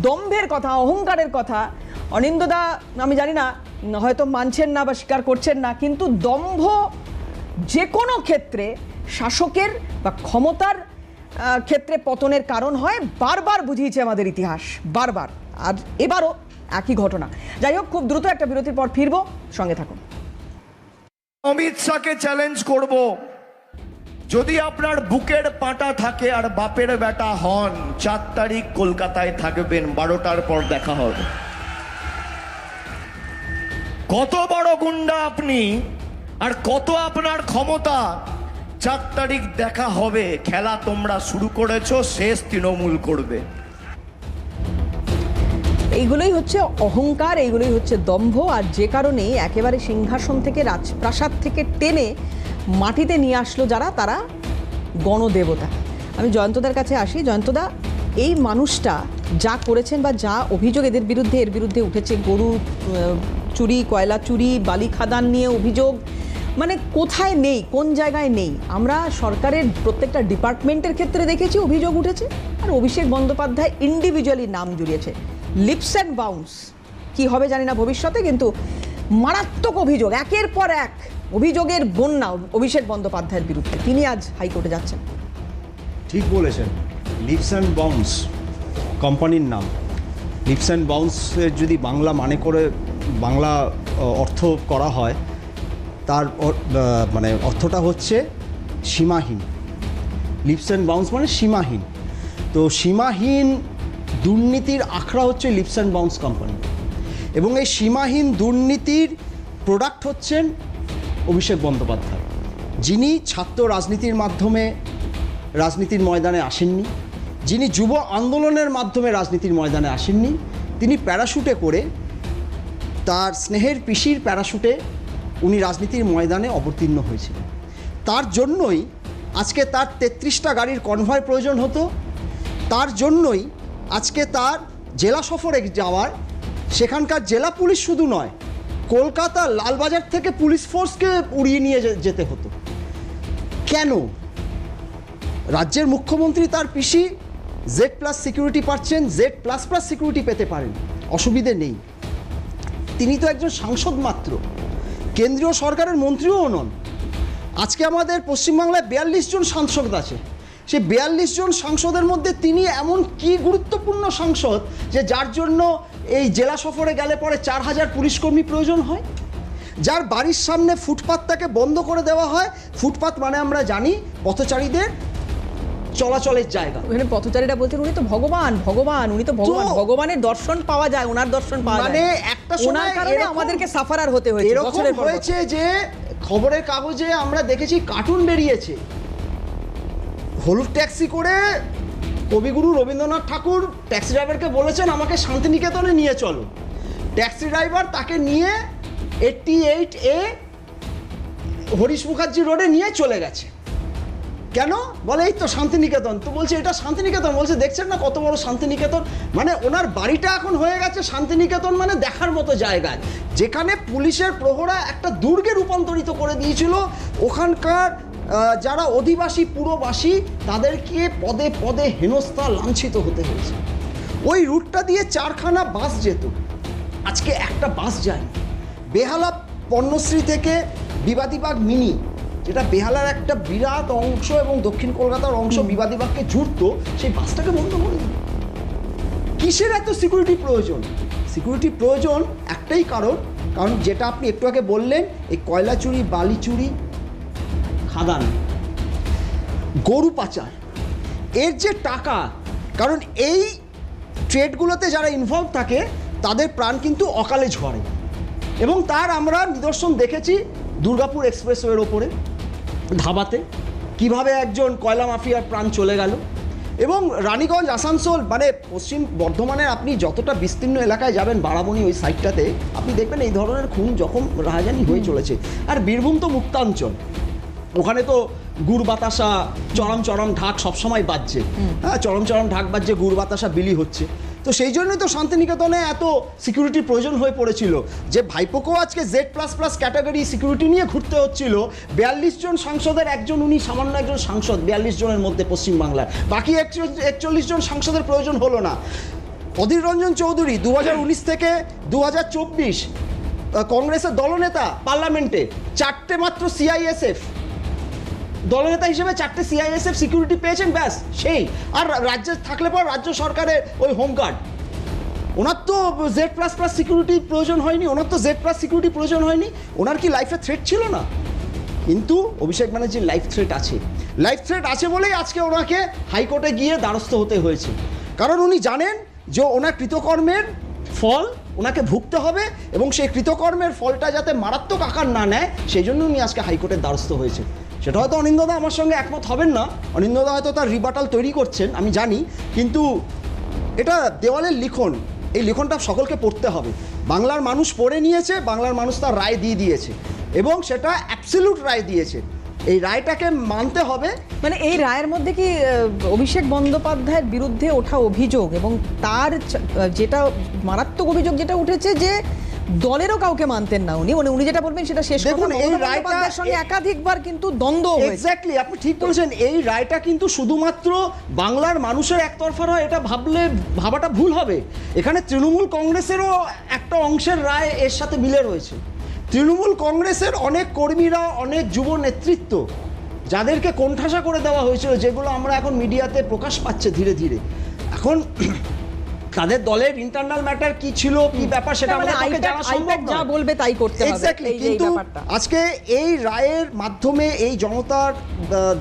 S1: দম্ভের কথা, অহংকারের কথা, অনিন্দদা আমি জানি না হয়তো মানছেন না বা স্বীকার করছেন না, কিন্তু দম্ভ যে কোনো ক্ষেত্রে শাসকের বা ক্ষমতার ক্ষেত্রে পতনের কারণ হয়, বারবার বুঝিয়েছে আমাদের ইতিহাস, বারবার। আর এবারও একই ঘটনা। যাই হোক, খুব দ্রুত একটা বিরতির পর ফিরবো, সঙ্গে থাকুন।
S2: অমিত শাহকে চ্যালেঞ্জ করব, যদি আপনার বুকের পাটা থাকে আর বাপের বেটা হন, 4 তারিখ কলকাতায় থাকবেন, 12টার পর দেখা হবে। কত বড় গুন্ডা আপনি আর কত আপনার ক্ষমতা, 4 তারিখ দেখা হবে। খেলা তোমরা শুরু করেছো, শেষ তৃণমূল করবে।
S1: এইগুলোই হচ্ছে অহংকার, এইগুলোই হচ্ছে দম্ভ। আর যে কারণে একেবারে সিংহাসন থেকে, রাজপ্রাসাদ থেকে টেনে মাটিতে নিয়ে আসলো যারা, তারা গণদেবতা। আমি জয়ন্তদার কাছে আসি। জয়ন্তদা, এই মানুষটা যা করেছেন বা যা অভিযোগ এর বিরুদ্ধে উঠেছে, গরু চুরি, কয়লা চুরি, বালি খাদান নিয়ে অভিযোগ, মানে কোথায় নেই, কোন জায়গায় নেই। আমরা সরকারের প্রত্যেকটা ডিপার্টমেন্টের ক্ষেত্রে দেখেছি অভিযোগ উঠেছে, আর অভিষেক বন্দ্যোপাধ্যায় ইন্ডিভিজুয়ালি নাম জুড়িয়েছে। লিপস অ্যান্ড বাউন্স কি হবে জানি না ভবিষ্যতে, কিন্তু মারাত্মক অভিযোগ, একের পর এক অভিযোগের বন্যা অভিষেক বন্দ্যোপাধ্যায়ের বিরুদ্ধে। তিনি আজ হাইকোর্টে যাচ্ছেন।
S6: ঠিক বলেছেন, লিপস অ্যান্ড বাউন্স কোম্পানির নাম। লিপস অ্যান্ড বাউন্সের যদি বাংলা মানে করে বাংলা অর্থ করা হয়, তার মানে অর্থটা হচ্ছে সীমাহীন। লিপস অ্যান্ড বাউন্স মানে সীমাহীন। তো সীমাহীন দুর্নীতির আখড়া হচ্ছে লিপস অ্যান্ড বাউন্স কোম্পানি, এবং এই সীমাহীন দুর্নীতির প্রোডাক্ট হচ্ছেন অভিষেক বন্দ্যোপাধ্যায়, যিনি ছাত্র রাজনীতির মাধ্যমে রাজনীতির ময়দানে আসেননি, যিনি যুব আন্দোলনের মাধ্যমে রাজনীতির ময়দানে আসেননি। তিনি প্যারাশুটে করে, তার স্নেহের পিসির প্যারাশুটে উনি রাজনীতির ময়দানে অবতীর্ণ হয়েছিলেন। তার জন্যই আজকে তার 33টা গাড়ির কনভয় প্রয়োজন হতো, তার জন্যই আজকে তার জেলা সফরে যাওয়ার, সেখানকার জেলা পুলিশ শুধু নয়, কলকাতা লালবাজার থেকে পুলিশ ফোর্সকে উড়িয়ে নিয়ে যেতে হতো। কেন? রাজ্যের মুখ্যমন্ত্রী তার পিসি জেড প্লাস সিকিউরিটি পাচ্ছেন, জেড প্লাস প্লাস সিকিউরিটি পেতে পারেন, অসুবিধে নেই। তিনি তো একজন সাংসদ মাত্র, কেন্দ্রীয় সরকারের মন্ত্রীও নন। আজকে আমাদের পশ্চিমবাংলায় 42 জন সাংসদ আছে, সেই 42 জন সাংসদের মধ্যে তিনি এমন কি গুরুত্বপূর্ণ সাংসদ যে যার জন্য এই জেলা সফরে গেলে পরে 4000 পুলিশকর্মী প্রয়োজন হয়, যার বাড়ির সামনে ফুটপাতটাকে বন্ধ করে দেওয়া হয়। ফুটপাত মানে আমরা জানি পথচারীদের চলাচলের জায়গা।
S1: ওখানে পথচারীরা বলছেন উনি তো ভগবান, ভগবান, উনি তো ভগবান, ভগবানের দর্শন পাওয়া যায়, ওনার দর্শন পাওয়া যায়,
S6: মানে একটা
S1: ওনার কারণে আমাদেরকে সাফারার হতে হয়েছে
S6: এরকম
S1: বছরের পর বছর।
S6: হয়েছে যে খবরের কাগজে আমরা দেখেছি কার্টুন বেরিয়েছে, হলুদ ট্যাক্সি করে কবিগুরু রবীন্দ্রনাথ ঠাকুর ট্যাক্সি ড্রাইভারকে বলেছেন আমাকে শান্তিনিকেতনে নিয়ে চলো, ট্যাক্সি ড্রাইভার তাকে নিয়ে 88A হরিশ মুখার্জি রোডে নিয়ে চলে গেছে। কেন বলে এই তো শান্তিনিকেতন, তো বলছে এটা শান্তিনিকেতন, বলছে দেখছেন না কত বড় শান্তিনিকেতন। মানে ওনার বাড়িটা এখন হয়ে গেছে শান্তিনিকেতন, মানে দেখার মতো জায়গায়, যেখানে পুলিশের প্রহরা একটা দুর্গে রূপান্তরিত করে দিয়েছিল। ওখানকার যারা অধিবাসী পুরবাসী তাদেরকে পদে পদে হেনস্থা লাঞ্ছিত হতে হয়েছে। ওই রুটটা দিয়ে 4খানা বাস যেত, আজকে একটা বাস যায়নি। বেহালা পণ্যশ্রী থেকে বিবাদীবাগ মিনি, যেটা বেহালার একটা বিরাট অংশ এবং দক্ষিণ কলকাতার অংশ বিবাদীবাগকে জুড়তো, সেই বাসটাকে বন্ধ করে দিল। কিসের এত সিকিউরিটি প্রয়োজন? সিকিউরিটি প্রয়োজন একটাই কারণ যেটা আপনি একটু আগে বললেন, এই কয়লা চুরি, বালি চুরি, খাদান, গরু পাচার, এর যে টাকা, কারণ এই ট্রেডগুলোতে যারা ইনভলভ থাকে তাদের প্রাণ কিন্তু অকালে ঝরে, এবং তার আমরা নিদর্শন দেখেছি দুর্গাপুর এক্সপ্রেসওয়ের ওপরে ধাবাতে কিভাবে একজন কয়লা মাফিয়ার প্রাণ চলে গেল। এবং রানীগঞ্জ, আসানসোল, মানে পশ্চিম বর্ধমানের আপনি যতটা বিস্তীর্ণ এলাকায় যাবেন, বারাবণী ওই সাইডটাতে আপনি দেখবেন এই ধরনের খুন যখন রাহাজানি হয়ে চলেছে। আর বীরভূম তো মুক্তাঞ্চল, ওখানে তো গুড় বাতাসা, চরম চরম ঢাক সবসময় বাজছে, হ্যাঁ চরম চরম ঢাক বাজছে, গুড় বাতাসা বিলি হচ্ছে। তো সেই জন্যই তো শান্তিনিকেতনে এত সিকিউরিটির প্রয়োজন হয়ে পড়েছিল, যে ভাইপোকেও আজকে Z plus plus category security নিয়ে ঘুরতে হচ্ছিল। 42 জন সাংসদের একজন, উনি সামান্য একজন সাংসদ 42 জনের মধ্যে পশ্চিমবাংলার, বাকি 41 জন সাংসদের প্রয়োজন হলো না। অধীর রঞ্জন চৌধুরী 2019 থেকে 2024 কংগ্রেসের দলনেতা, পার্লামেন্টে 4টে মাত্র সিআইএসএফ দলনেতা হিসেবে 4টে সিআইএসএফ সিকিউরিটি পেয়েছেন, ব্যাস সেই। আর রাজ্যে থাকলে পর রাজ্য সরকারের ওই হোমগার্ড, ওনার তো জেড প্লাস প্লাস সিকিউরিটি প্রয়োজন হয়নি, ওনার তো জেড প্লাস সিকিউরিটি প্রয়োজন হয়নি। ওনার কি লাইফে থ্রেট ছিল না? কিন্তু অভিষেক ব্যানার্জির লাইফ থ্রেট আছে, লাইফ থ্রেট আছে বলেই আজকে ওনাকে হাইকোর্টে গিয়ে দ্বারস্থ হতে হয়েছে। কারণ উনি জানেন যে ওনার কৃতকর্মের ফল ওনাকে ভুগতে হবে, এবং সেই কৃতকর্মের ফলটা যাতে মারাত্মক আকার না নেয় সেই জন্য উনি আজকে হাইকোর্টের দ্বারস্থ হয়েছে। সেটা হয়তো অনিন্দদা আমার সঙ্গে একমত হবেন না, অনিন্দদা হয়তো তার রিবাটাল তৈরি করছেন আমি জানি, কিন্তু এটা দেওয়ালের লিখন, এই লিখনটা সকলকে পড়তে হবে। বাংলার মানুষ পড়ে নিয়েছে, বাংলার মানুষ তার রায় দিয়ে দিয়েছে, এবং সেটা অ্যাবসলিউট রায় দিয়েছে, এই রায়টাকে মানতে হবে।
S1: মানে এই রায়ের মধ্যে কি অভিষেক বন্দ্যোপাধ্যায়ের বিরুদ্ধে ওঠা অভিযোগ, এবং তার যেটা মারাত্মক অভিযোগ যেটা উঠেছে যে দলেরও কাউকে মানতেন না উনি, মানে উনি যেটা বলবেন সেটা শেষ কথা।
S6: দেখুন এই রায়টার
S1: সঙ্গে একাধিকবার কিন্তু দ্বন্দ্ব হয়েছে।
S6: এক্স্যাক্টলি, আপনি ঠিক বলেছেন। এই রায়টা কিন্তু শুধুমাত্র বাংলার মানুষের একতরফা নয়, এটা ভাবাটা ভুল হবে। এখানে তৃণমূল কংগ্রেসেরও একটা অংশের রায় এর সাথে মিলে রয়েছে। তৃণমূল কংগ্রেসের অনেক কর্মীরা, অনেক যুব নেতৃত্ব, যাদেরকে কোণঠাসা করে দেওয়া হয়েছিল, যেগুলো আমরা এখন মিডিয়াতে প্রকাশ পাচ্ছে ধীরে ধীরে, এখন তাদের দলের ইন্টারনাল ম্যাটার কি ছিল, কি ব্যাপার, সেটা আমাদের জানা সম্ভব না,
S1: যা বলবে তাই করতে হবে।
S6: এক্স্যাক্টলি। কিন্তু আজকে এই রায়ের মাধ্যমে এই জনতার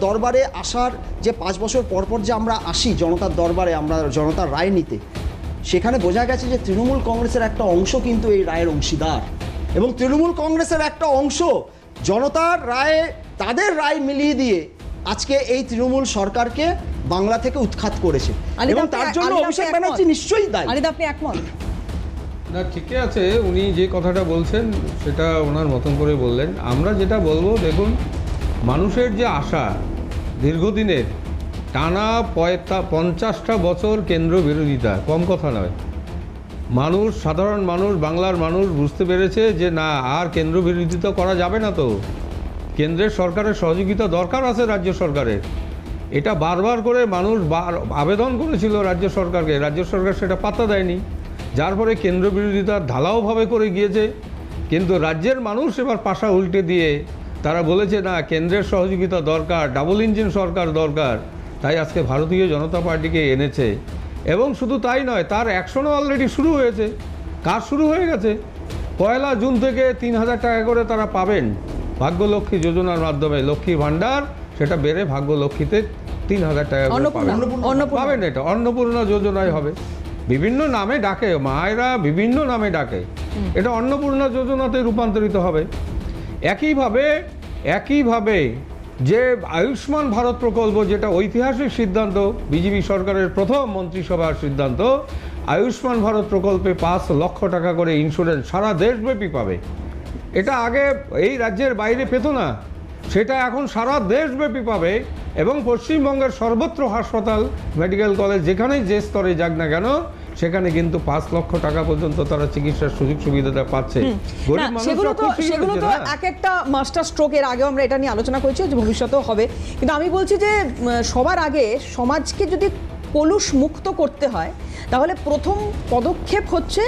S6: দরবারে আসার যে 5 বছর পর পর যে আমরা আসি জনতার দরবারে, আমরা জনতার রায় নিতে, সেখানে বোঝা গেছে যে তৃণমূল কংগ্রেসের একটা অংশ কিন্তু এই রায়ের অংশীদার, এবং তৃণমূল কংগ্রেসের একটা অংশ জনতার রায়ে তাদের রায় মিলিয়ে দিয়ে আজকে এই তৃণমূল সরকারকে বাংলা থেকে উৎখাত করেছে, এবং তার জন্য অভিষেক ব্যানার্জি নিশ্চয়ই দায়ী।
S1: আলিদা, আপনি একমত?
S5: না, ঠিকই আছে, উনি যে কথাটা বলছেন সেটা ওনার মতন করে বললেন। আমরা যেটা বলবো, দেখুন মানুষের যে আশা দীর্ঘদিনের, টানা 50টা বছর কেন্দ্র বিরোধিতা, কম কথা নয়। মানুষ, সাধারণ মানুষ, বাংলার মানুষ বুঝতে পেরেছে যে না, আর কেন্দ্র বিরোধিতা করা যাবে না। তো কেন্দ্রের সরকারের সহযোগিতা দরকার আছে রাজ্য সরকারের, এটা বারবার করে মানুষ আবেদন করেছিল রাজ্য সরকারকে, রাজ্য সরকার সেটা পাত্তা দেয়নি, যার ফলে কেন্দ্র বিরোধিতা ঢালাওভাবে করে গিয়েছে। কিন্তু রাজ্যের মানুষ এবার পাশা উল্টে দিয়ে তারা বলেছে না, কেন্দ্রের সহযোগিতা দরকার, ডাবল ইঞ্জিন সরকার দরকার, তাই আজকে ভারতীয় জনতা পার্টিকে এনেছে। এবং শুধু তাই নয়, তার অ্যাকশনও অলরেডি শুরু হয়েছে। কাজ শুরু হয়ে গেছে। 1 জুন থেকে 3000 টাকা করে তারা পাবেন ভাগ্যলক্ষ্মী যোজনার মাধ্যমে। লক্ষ্মী ভাণ্ডার সেটা বেড়ে ভাগ্যলক্ষ্মীতে 3000 টাকা করে পাবেন। এটা অন্নপূর্ণা যোজনায় হবে, বিভিন্ন নামে ডাকে, মায়েরা বিভিন্ন নামে ডাকে, এটা অন্নপূর্ণা যোজনাতে রূপান্তরিত হবে। একইভাবে যে আয়ুষ্মান ভারত প্রকল্প, যেটা ঐতিহাসিক সিদ্ধান্ত, বিজেপি সরকারের প্রথম মন্ত্রিসভার সিদ্ধান্ত, আয়ুষ্মান ভারত প্রকল্পে 5 লক্ষ টাকা করে ইন্স্যুরেন্স সারা দেশব্যাপী পাবে। এটা আগে এই রাজ্যের বাইরে পেত না, সেটা এখন সারা দেশব্যাপী পাবে। এবং পশ্চিমবঙ্গের সর্বত্র হাসপাতাল, মেডিকেল কলেজ, যেখানেই যে স্তরে যাক না কেন, সেখানে কিন্তু 5 লক্ষ টাকা পর্যন্ত তারা চিকিৎসার সুযোগ সুবিধাটা পাচ্ছে।
S1: সেগুলো তো এক একটা মাস্টার স্ট্রোক, এর আগেও আমরা এটা নিয়ে আলোচনা করেছি, যে ভবিষ্যতেও হবে। কিন্তু আমি বলছি যে সবার আগে সমাজকে যদি কলুষ মুক্ত করতে হয়, তাহলে প্রথম পদক্ষেপ হচ্ছে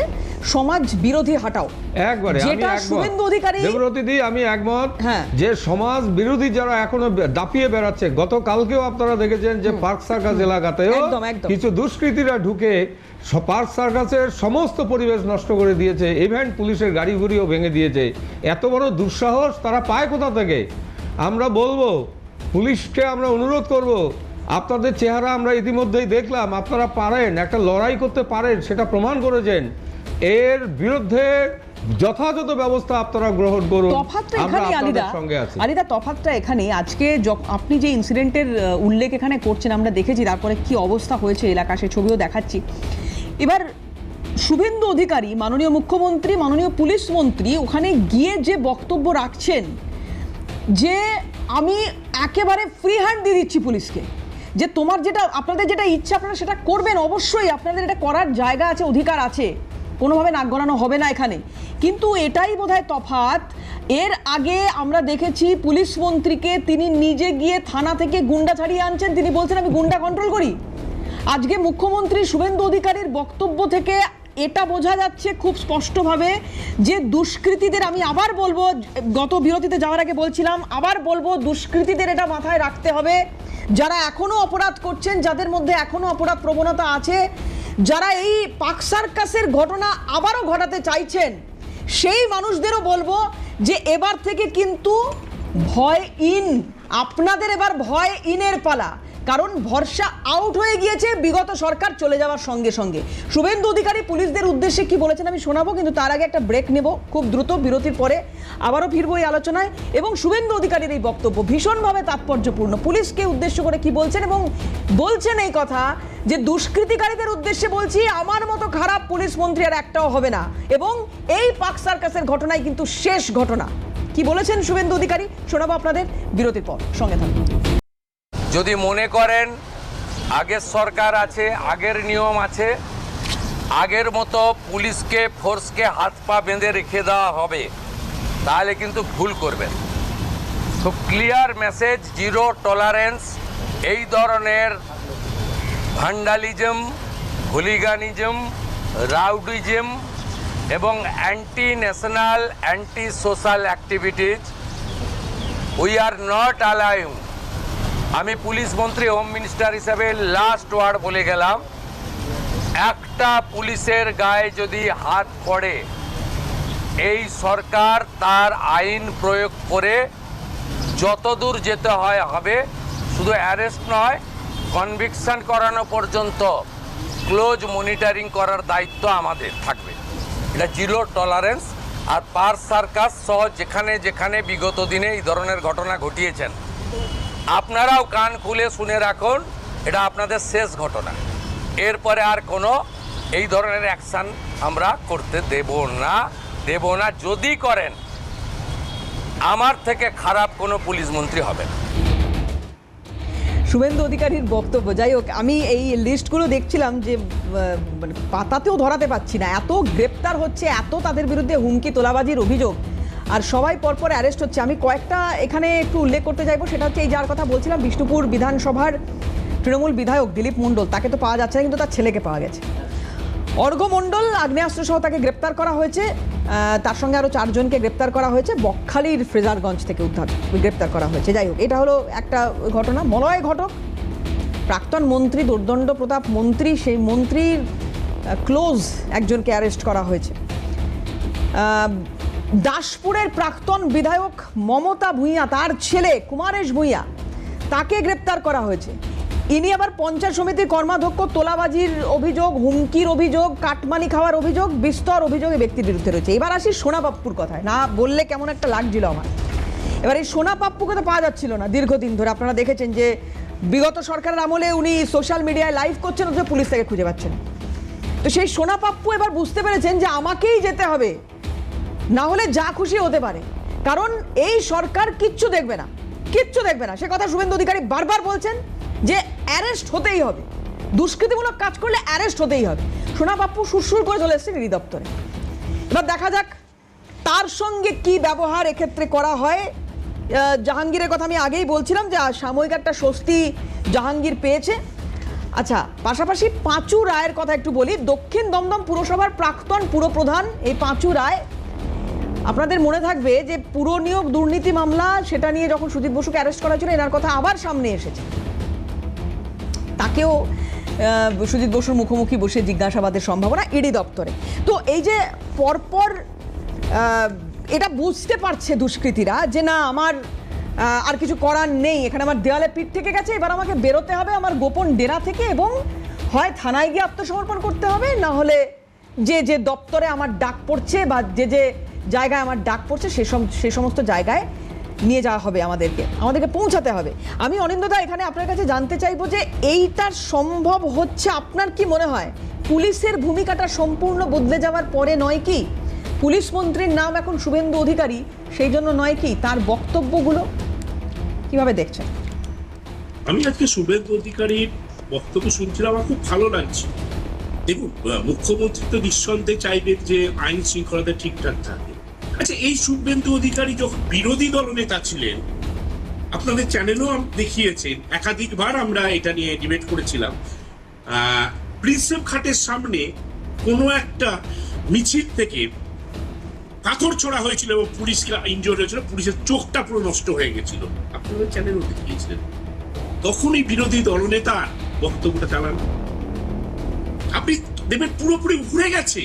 S1: সমাজ বিরোধী হাটাও।
S5: একবারে
S1: যেটা শুভেন্দু অধিকারী,
S5: দেবব্রতী, আমি একমত যে সমাজ বিরোধী যারা এখনো দাপিয়ে বেড়াচ্ছে, গতকালকেও আপনারা দেখেছেন যে পার্ক সার্কাস এলাকাতেও কিছু দুষ্কৃতীরা ঢুকে পার্ক সার্কাসের সমস্ত পরিবেশ নষ্ট করে দিয়েছে, ইভেন পুলিশের গাড়ি ঘুড়িও ভেঙে দিয়েছে। এত বড় দুঃসাহস তারা পায় কোথা থেকে? আমরা বলবো, পুলিশকে আমরা অনুরোধ করব, আপনাদের চেহারা আমরা ইতিমধ্যেই দেখলাম, আপনারা পারেন, একটা লড়াই করতে পারেন, সেটা প্রমাণ করেছেন। এর বিরুদ্ধে যথাযথ ব্যবস্থা আপনারা গ্রহণ করুন।
S1: আলিদা, তফাৎটা এখানে আজকে আপনি যে ইনসিডেন্টের উল্লেখ এখানে করছেন, আমরা দেখেছি তারপরে কি অবস্থা হয়েছে এলাকা, সে ছবিও দেখাচ্ছি। এবার শুভেন্দু অধিকারী, মাননীয় মুখ্যমন্ত্রী, মাননীয় পুলিশ মন্ত্রী, ওখানে গিয়ে যে বক্তব্য রাখছেন যে আমি একেবারে ফ্রি হ্যান্ড দিয়ে দিচ্ছি পুলিশকে, যে তোমার যেটা, আপনাদের যেটা ইচ্ছা আপনারা সেটা করবেন, অবশ্যই আপনাদের এটা করার জায়গা আছে, অধিকার আছে, কোনোভাবে নাক গলানো হবে না এখানে। কিন্তু এটাই বোধহয় তফাৎ। এর আগে আমরা দেখেছি পুলিশ মন্ত্রীকে, তিনি নিজে গিয়ে থানা থেকে গুন্ডা ছাড়িয়ে আনছেন, তিনি বলছেন আমি গুন্ডা কন্ট্রোল করি। আজকে মুখ্যমন্ত্রী শুভেন্দু অধিকারীর বক্তব্য থেকে এটা বোঝা যাচ্ছে খুব স্পষ্টভাবে যে দুষ্কৃতীদের, আমি আবার বলবো, গত বিরতিতে যাওয়ার আগে বলছিলাম, আবার বলবো, দুষ্কৃতীদের এটা মাথায় রাখতে হবে, যারা এখনো অপরাধ করছেন, যাদের মধ্যে এখনো অপরাধ প্রবণতা আছে, যারা এই পার্ক সার্কাসের ঘটনা আবারও ঘটাতে চাইছেন, সেই মানুষদেরও বলবো যে এবার থেকে কিন্তু ভয় ইন, আপনাদের এবার ভয় ইনের পালা। কারণ ভরসা আউট হয়ে গিয়েছে বিগত সরকার চলে যাওয়ার সঙ্গে সঙ্গে। শুভেন্দু অধিকারী পুলিশদের উদ্দেশ্যে কি বলেছেন আমি শোনাবো, কিন্তু তার আগে একটা ব্রেক নেব খুব দ্রুত, বিরতির পরে আবারও ফিরবো এই আলোচনায়। এবং শুভেন্দু অধিকারীর এই বক্তব্য ভীষণভাবে তাৎপর্যপূর্ণ, পুলিশকে উদ্দেশ্য করে কি বলছেন, এবং বলছেন এই কথা যে দুষ্কৃতিকারীদের উদ্দেশ্যে বলছি, আমার মতো খারাপ পুলিশ মন্ত্রী আর একটাও হবে না, এবং এই পার্ক সার্কাসের ঘটনায় কিন্তু শেষ ঘটনা। কি বলেছেন শুভেন্দু অধিকারী শোনাবো আপনাদের বিরতির পর, সঙ্গে থাকুন।
S7: যদি মনে করেন আগের সরকার আছে, আগের নিয়ম আছে, আগের মতো পুলিশকে, ফোর্সকে হাত পা বেঁধে রেখে দেওয়া হবে, তাহলে কিন্তু ভুল করবেন। তো ক্লিয়ার মেসেজ, জিরো টলারেন্স এই ধরনের ভান্ডালিজম, হুলিগানিজম, রাউডিজম এবং anti national, anti social activities we are not allowing. আমি পুলিশ মন্ত্রী, হোম মিনিস্টার হিসাবে লাস্ট ওয়ার্ড বলে গেলাম, একটা পুলিশের গায়ে যদি হাত পড়ে, এই সরকার তার আইন প্রয়োগ করে যতদূর যেতে হয় হবে, শুধু অ্যারেস্ট নয়, কনভিকশন করানো পর্যন্ত ক্লোজ মনিটরিং করার দায়িত্ব আমাদের থাকবে। এটা জিরো টলারেন্স। আর পার্ক সার্কাস সহ যেখানে যেখানে বিগত দিনে এই ধরনের ঘটনা ঘটিয়েছেন, আপনারাও কান খুলে শুনে রাখুন, এটা আপনাদের শেষ ঘটনা। এরপরে আর কোনো এই ধরনের অ্যাকশান আমরা করতে দেব না। যদি করেন, আমার থেকে খারাপ কোনো পুলিশ মন্ত্রী হবে না।
S1: শুভেন্দু অধিকারীর বক্তব্য। যাই হোক, আমি এই লিস্টগুলো দেখছিলাম যে পাতাতেও ধরাতে পারছি না, এত গ্রেপ্তার হচ্ছে, এত তাদের বিরুদ্ধে হুমকি তোলাবাজির অভিযোগ। আর সবাই পরপর অ্যারেস্ট হচ্ছে। আমি কয়েকটা এখানে একটু উল্লেখ করতে চাইবো, সেটা হচ্ছে এই যার কথা বলছিলাম, বিষ্ণুপুর বিধানসভার তৃণমূল বিধায়ক দিলীপ মণ্ডল, তাকে তো পাওয়া যাচ্ছে না, কিন্তু তার ছেলেকে পাওয়া গেছে। অর্ঘ্য মণ্ডল আগ্নেয়াস্ত্র সহ তাকে গ্রেপ্তার করা হয়েছে, তার সঙ্গে আরও 4 জনকে গ্রেপ্তার করা হয়েছে, বকখালির ফ্রেজারগঞ্জ থেকে গ্রেপ্তার করা হয়েছে। যাই হোক, এটা হলো একটা ঘটনা। মলয় ঘটক, প্রাক্তন মন্ত্রী, দুর্দণ্ড প্রতাপ মন্ত্রী, সেই মন্ত্রীর ক্লোজ একজনকে অ্যারেস্ট করা হয়েছে। দাসপুরের প্রাক্তন বিধায়ক মমতা ভূঁইয়া, তার ছেলে কুমারেশ ভূঁইয়া, তাকে গ্রেপ্তার করা হয়েছে। ইনি আবার পঞ্চায়েত সমিতির কর্মাধ্যক্ষ, তোলাবাজির অভিযোগ, হুমকির অভিযোগ, কাটমানি খাওয়ার অভিযোগ, বিস্তর অভিযোগ এই ব্যক্তির বিরুদ্ধে রয়েছে। এবার আসি সোনা পাপ্পুর কথায়, না বললে কেমন একটা লাগছিল আমার। এবার এই সোনা পাপ্পুকে তো পাওয়া যাচ্ছিল না দীর্ঘদিন ধরে। আপনারা দেখেছেন যে বিগত সরকারের আমলে উনি সোশ্যাল মিডিয়ায় লাইভ করছেন, অথচ পুলিশ তাকে খুঁজে পাচ্ছে না। তো সেই সোনা পাপ্পু এবার বুঝতে পেরেছেন যে আমাকেই যেতে হবে, না হলে যা খুশি হতে পারে। কারণ এই সরকার কিচ্ছু দেখবে না, কিচ্ছু দেখবে না। সে কথা শুভেন্দু অধিকারী বারবার বলছেন যে অ্যারেস্ট হতেই হবে, দুষ্কৃতিমূলক কাজ করলে অ্যারেস্ট হতেই হবে। সোনা পাপ্পু সুরসুর করে চলে এসেছেন ইডি দপ্তরে। এবার দেখা যাক তার সঙ্গে কি ব্যবহার এক্ষেত্রে করা হয়। জাহাঙ্গীরের কথা আমি আগেই বলছিলাম যে সাময়িক একটা স্বস্তি জাহাঙ্গীর পেয়েছে। আচ্ছা, পাশাপাশি পাঁচু রায়ের কথা একটু বলি। দক্ষিণ দমদম পুরসভার প্রাক্তন পুরপ্রধান এই পাঁচু রায়, আপনাদের মনে থাকবে যে পুর নিয়োগ দুর্নীতি মামলা, সেটা নিয়ে যখন সুদীপ বসুকে অ্যারেস্ট করা হয়েছিল, এনার কথা আবার সামনে এসেছে। তাকেও সুজিত বসুর মুখোমুখি বসে জিজ্ঞাসাবাদের সম্ভাবনা ইডি দপ্তরে। তো এই যে পরপর এটা বুঝতে পারছে দুষ্কৃতীরা যে না, আমার আর কিছু করার নেই, এখানে আমার দেওয়ালে পিঠ থেকে গেছে, এবার আমাকে বেরোতে হবে আমার গোপন ডেরা থেকে, এবং হয় থানায় গিয়ে আত্মসমর্পণ করতে হবে, না হলে যে যে দপ্তরে আমার ডাক পড়ছে বা যে যে জায়গায় আমার ডাক পড়ছে সে সমস্ত জায়গায় নিয়ে যাওয়া হবে, আমাদেরকে পৌঁছাতে হবে। আমি অনিন্দদা এখানে আপনার কাছে জানতে চাইবো যে এইটা সম্ভব হচ্ছে, আপনার কি মনে হয় পুলিশের ভূমিকাটা সম্পূর্ণ বদলে যাওয়ার পরে নয় কি? পুলিশ মন্ত্রীর নাম এখন শুভেন্দু অধিকারী, সেই জন্য নয় কি তার বক্তব্যগুলো কিভাবে দেখছেন?
S4: আমি আজকে শুভেন্দু অধিকারীর বক্তব্য শুনছিলাম, আমার খুব ভালো লাগছে। দেখুন, মুখ্যমন্ত্রী তো নিঃসন্দেহে চাইবেন যে আইন শৃঙ্খলাটা ঠিকঠাক থাকে। আচ্ছা, এই শুভেন্দু অধিকারী যখন বিরোধী দলনেতা ছিলেন, আপনাদের চ্যানেলও দেখিয়েছেন, একাধিকবার আমরা এটা নিয়ে ডিবেট করেছিলাম। প্রিন্সেপ ঘাটের সামনে কোনো একটা মিছিল থেকে পাথর ছোড়া হয়েছিল এবং পুলিশকে ইনজোর্ড হয়েছিল, পুলিশের চোখটা পুরো নষ্ট হয়ে গেছিল, আপনাদের চ্যানেলও দেখিয়েছিলেন। তখনই বিরোধী দলনেতা বক্তব্যটা চালান, আপনি দেখবেন পুরোপুরি ঘুরে গেছে।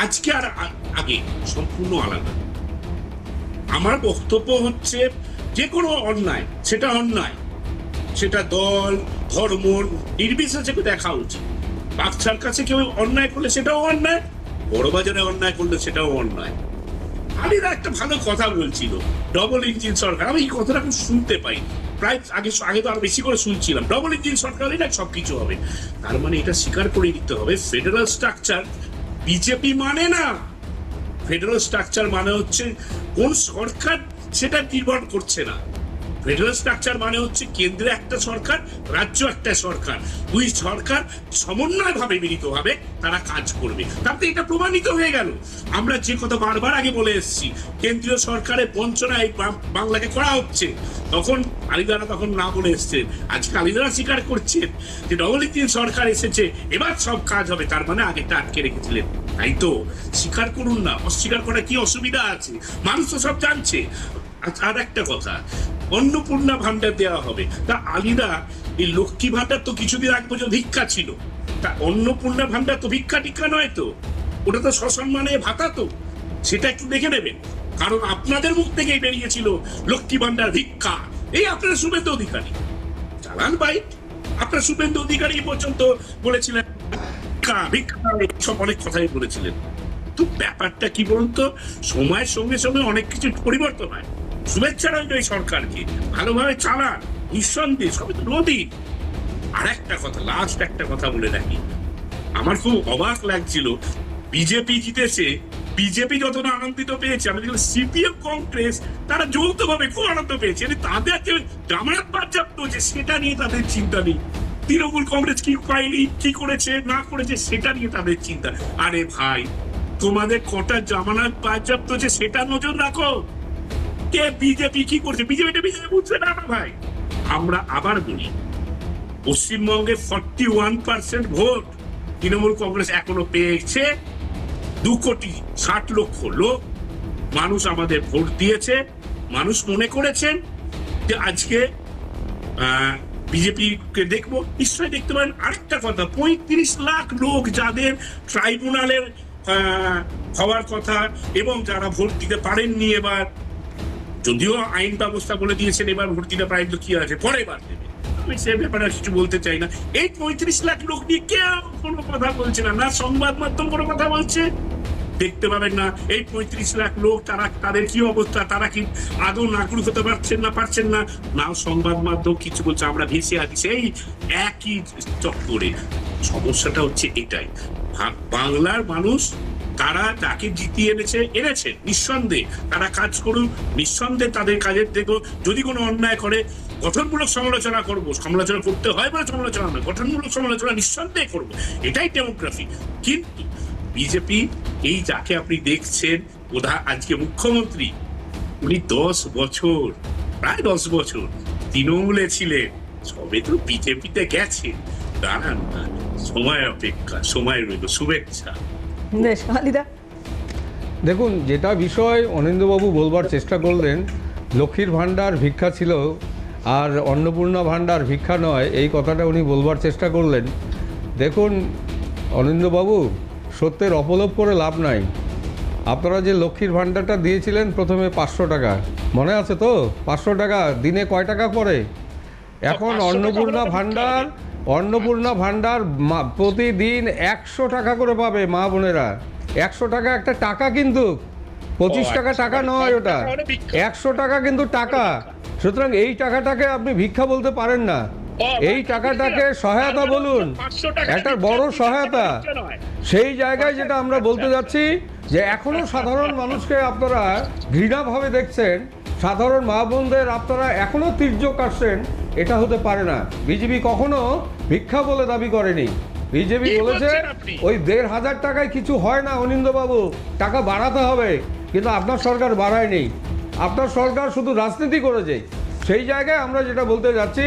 S4: আজকে আর আগে সম্পূর্ণ আলাদা। আমার বক্তব্য হচ্ছে যে কোনো অন্যায়, সেটা দল ধর্ম নির্বিশেষে দেখা উচিত। বাচ্চার কাছে কেউ অন্যায় করলে সেটাও অন্যায়, বড় বাজারে অন্যায় করলে সেটাও অন্যায়। আলিরা একটা ভালো কথা বলছিল, ডবল ইঞ্জিন সরকার। আমি এই কথাটা খুব শুনতে পাই, প্রায় আগে তো আরো বেশি করে শুনছিলাম, ডবল ইঞ্জিন সরকারই না সবকিছু হবে। তার মানে এটা স্বীকার করে দিতে হবে ফেডারেল স্ট্রাকচার বিজেপি মানে না। ফেডারেল স্ট্রাকচার মানে হচ্ছে কোন সরকার সেটা নির্ভর করছে না। ফেডারেল স্ট্রাকচার মানে হচ্ছে কেন্দ্রে একটা সরকার, রাজ্য একটা সরকার, দুই সরকার সমন্বয়ভাবে মিলিতভাবে তারা কাজ করবে। তাতে এটা প্রমাণিত হয়ে গেল। আমরা যে কথা বারবার আগে বলে এসেছি, কেন্দ্রীয় সরকারের বঞ্চনা এই বাংলাকে করা হচ্ছে, তখন আলিদারা তখন না বলে এসছেন। আজকে আলিদারা স্বীকার করছেন যে ডবল ইঞ্জিন সরকার এসেছে, এবার সব কাজ হবে। তার মানে আগেটা আটকে রেখেছিলেন, তাই তো? স্বীকার করুন না, অস্বীকার করা কি অসুবিধা আছে? মানুষ তো সব জানছে। আর একটা কথা, অন্নপূর্ণা ভান্ডার দেওয়া হবে। তা আলিদা এই লক্ষ্মী ভান্ডার তো কিছুদিন আগে পর্যন্ত ভিক্ষা ছিল, তা অন্নপূর্ণা ভান্ডার তো ভিক্ষা টিক্ষা নয় তো, ওটা তো সসম্মানে ভাতা। তো সেটা একটু দেখে নেবেন, কারণ আপনাদের মুখ থেকেই বেরিয়েছিল লক্ষ্মী ভান্ডার ভিক্ষা। এই আপনারা শুভেন্দু অধিকারী চালান বাইক, আপনার শুভেন্দু অধিকারী পর্যন্ত বলেছিলেন ভিক্ষা, সব অনেক কথাই বলেছিলেন। তো ব্যাপারটা কি বলতো, সময়ের সঙ্গে সঙ্গে অনেক কিছু পরিবর্তন হয়। শুভেচ্ছা রইল এই সরকারকে, ভালোভাবে চালান, নিঃসন্দেহে সবে তো নদী। আর একটা কথা, লাস্ট একটা কথা বলে রাখি, আমার খুব অবাক লাগছিল, বিজেপি জিতেছে, বিজেপি যতটা আনন্দিত পেয়েছে, আমি দেখলাম সিপিএম কংগ্রেস তারা যৌথভাবে খুব আনন্দ পেয়েছে। তাদের যে জামানত বাজেয়াপ্ত হচ্ছে সেটা নিয়ে তাদের চিন্তা নেই। তৃণমূল কংগ্রেস কি পায়নি, কি করেছে না করেছে সেটা নিয়ে তাদের চিন্তা। আরে ভাই, তোমাদের কটা জামানত বাজেয়াপ্ত হচ্ছে সেটা নজর রাখো। কে বিজেপি কি করছে? বিজেপিটা বিজেপি বুঝছে না ভাই। আমরা আবার বলি, পশ্চিমবঙ্গে 41% ভোট তৃণমূল কংগ্রেস এখনো পেয়েছে। 2,60,00,000 লোক মানুষ আমাদের ভোট দিয়েছে। মানুষ মনে করেছেন যে আজকে বিজেপি কে দেখবো, নিশ্চয়ই দেখতে পারেন। আরেকটা কথা, 35 লাখ লোক যাদের ট্রাইব্যুনালের হওয়ার কথা এবং যারা ভোট দিতে পারেননি, এবার যদিও আইন ব্যবস্থা বলে দিয়েছেন এবার ভোট দিতে পারেন তো কি আছে, পরে বার দেবে, আমি সে ব্যাপারে কিছু বলতে চাই না। এই 35 লাখ লোক নিয়ে কেউ কোনো কথা বলছে না, না সংবাদ মাধ্যম কোনো কথা বলছে। দেখতে পাবেন না এই 35 লাখ লোক তারা তাদের কি অবস্থা, তারা কি আদৌ নাগরিক হতে পারছেন না, না সংবাদ মাধ্যম কিছু বলছে। আমরা ভেসে আছি সেই একই চক্করে। সমস্যাটা হচ্ছে এটাই, বাংলার মানুষ তারা যাকে জিতিয়ে এনেছে নিঃসন্দেহে তারা কাজ করুন, নিঃসন্দেহে তাদের কাজের দেখো। যদি কোনো অন্যায় করে গঠনমূলক সমালোচনা করবো, সমালোচনা করতে হয় বলে সমালোচনা নয়, গঠনমূলক সমালোচনা নিঃসন্দেহে করবো, এটাই ডেমোক্রেসি। কিন্তু বিজেপি এই যাকে আপনি দেখছেন আজকে মুখ্যমন্ত্রী, উনি 10 বছর প্রায় 10 বছর তৃণমূলে ছিলেন, সবে তো বিজেপিতে গেছে। দাঁড়ান না, সময় অপেক্ষা, সময় রইল। শুভেচ্ছা।
S1: বেশ, আলিদা।
S5: দেখুন, যেটা বিষয় অনিন্দ্যবাবু বলবার চেষ্টা করলেন, লক্ষ্মীর ভাণ্ডার ভিক্ষা ছিল আর অন্নপূর্ণা ভাণ্ডার ভিক্ষা নয়, এই কথাটা উনি বলবার চেষ্টা করলেন। দেখুন অনিন্দ্যবাবু, সত্যের অপলোপ করে লাভ নাই। আপনারা যে লক্ষ্মীর ভাণ্ডারটা দিয়েছিলেন প্রথমে 500 টাকা, মনে আছে তো? 500 টাকা দিনে কয় টাকা পড়ে? এখন অন্নপূর্ণা ভাণ্ডার প্রতিদিন 100 টাকা করে পাবে মা বোনেরা। 100 টাকা একটা টাকা, কিন্তু 25 টাকা টাকা নয়, ওটা 100 টাকা কিন্তু টাকা। সুতরাং এই টাকাটাকে আপনি ভিক্ষা বলতে পারেন না, এই টাকাটাকে সহায়তা বলুন, একটা বড় সহায়তা। সেই জায়গায় যেটা আমরা বলতে যাচ্ছি যে এখনো সাধারণ মানুষকে আপনারা ঘৃণাভাবে দেখছেন, সাধারণ মা বোনদের আপনারা এখনো তির্যক আসছেন, এটা হতে পারে না। বিজেপি কখনো ভিক্ষা বলে দাবি করেনি। বিজেপি বলেছে ওই 1,500 টাকায় কিছু হয় না অনিন্দ্যবাবু, টাকা বাড়াতে হবে, কিন্তু আপনার সরকার বাড়ায়নি। আপনার সরকার শুধু রাজনীতি করেছে। সেই জায়গায় আমরা যেটা বলতে যাচ্ছি,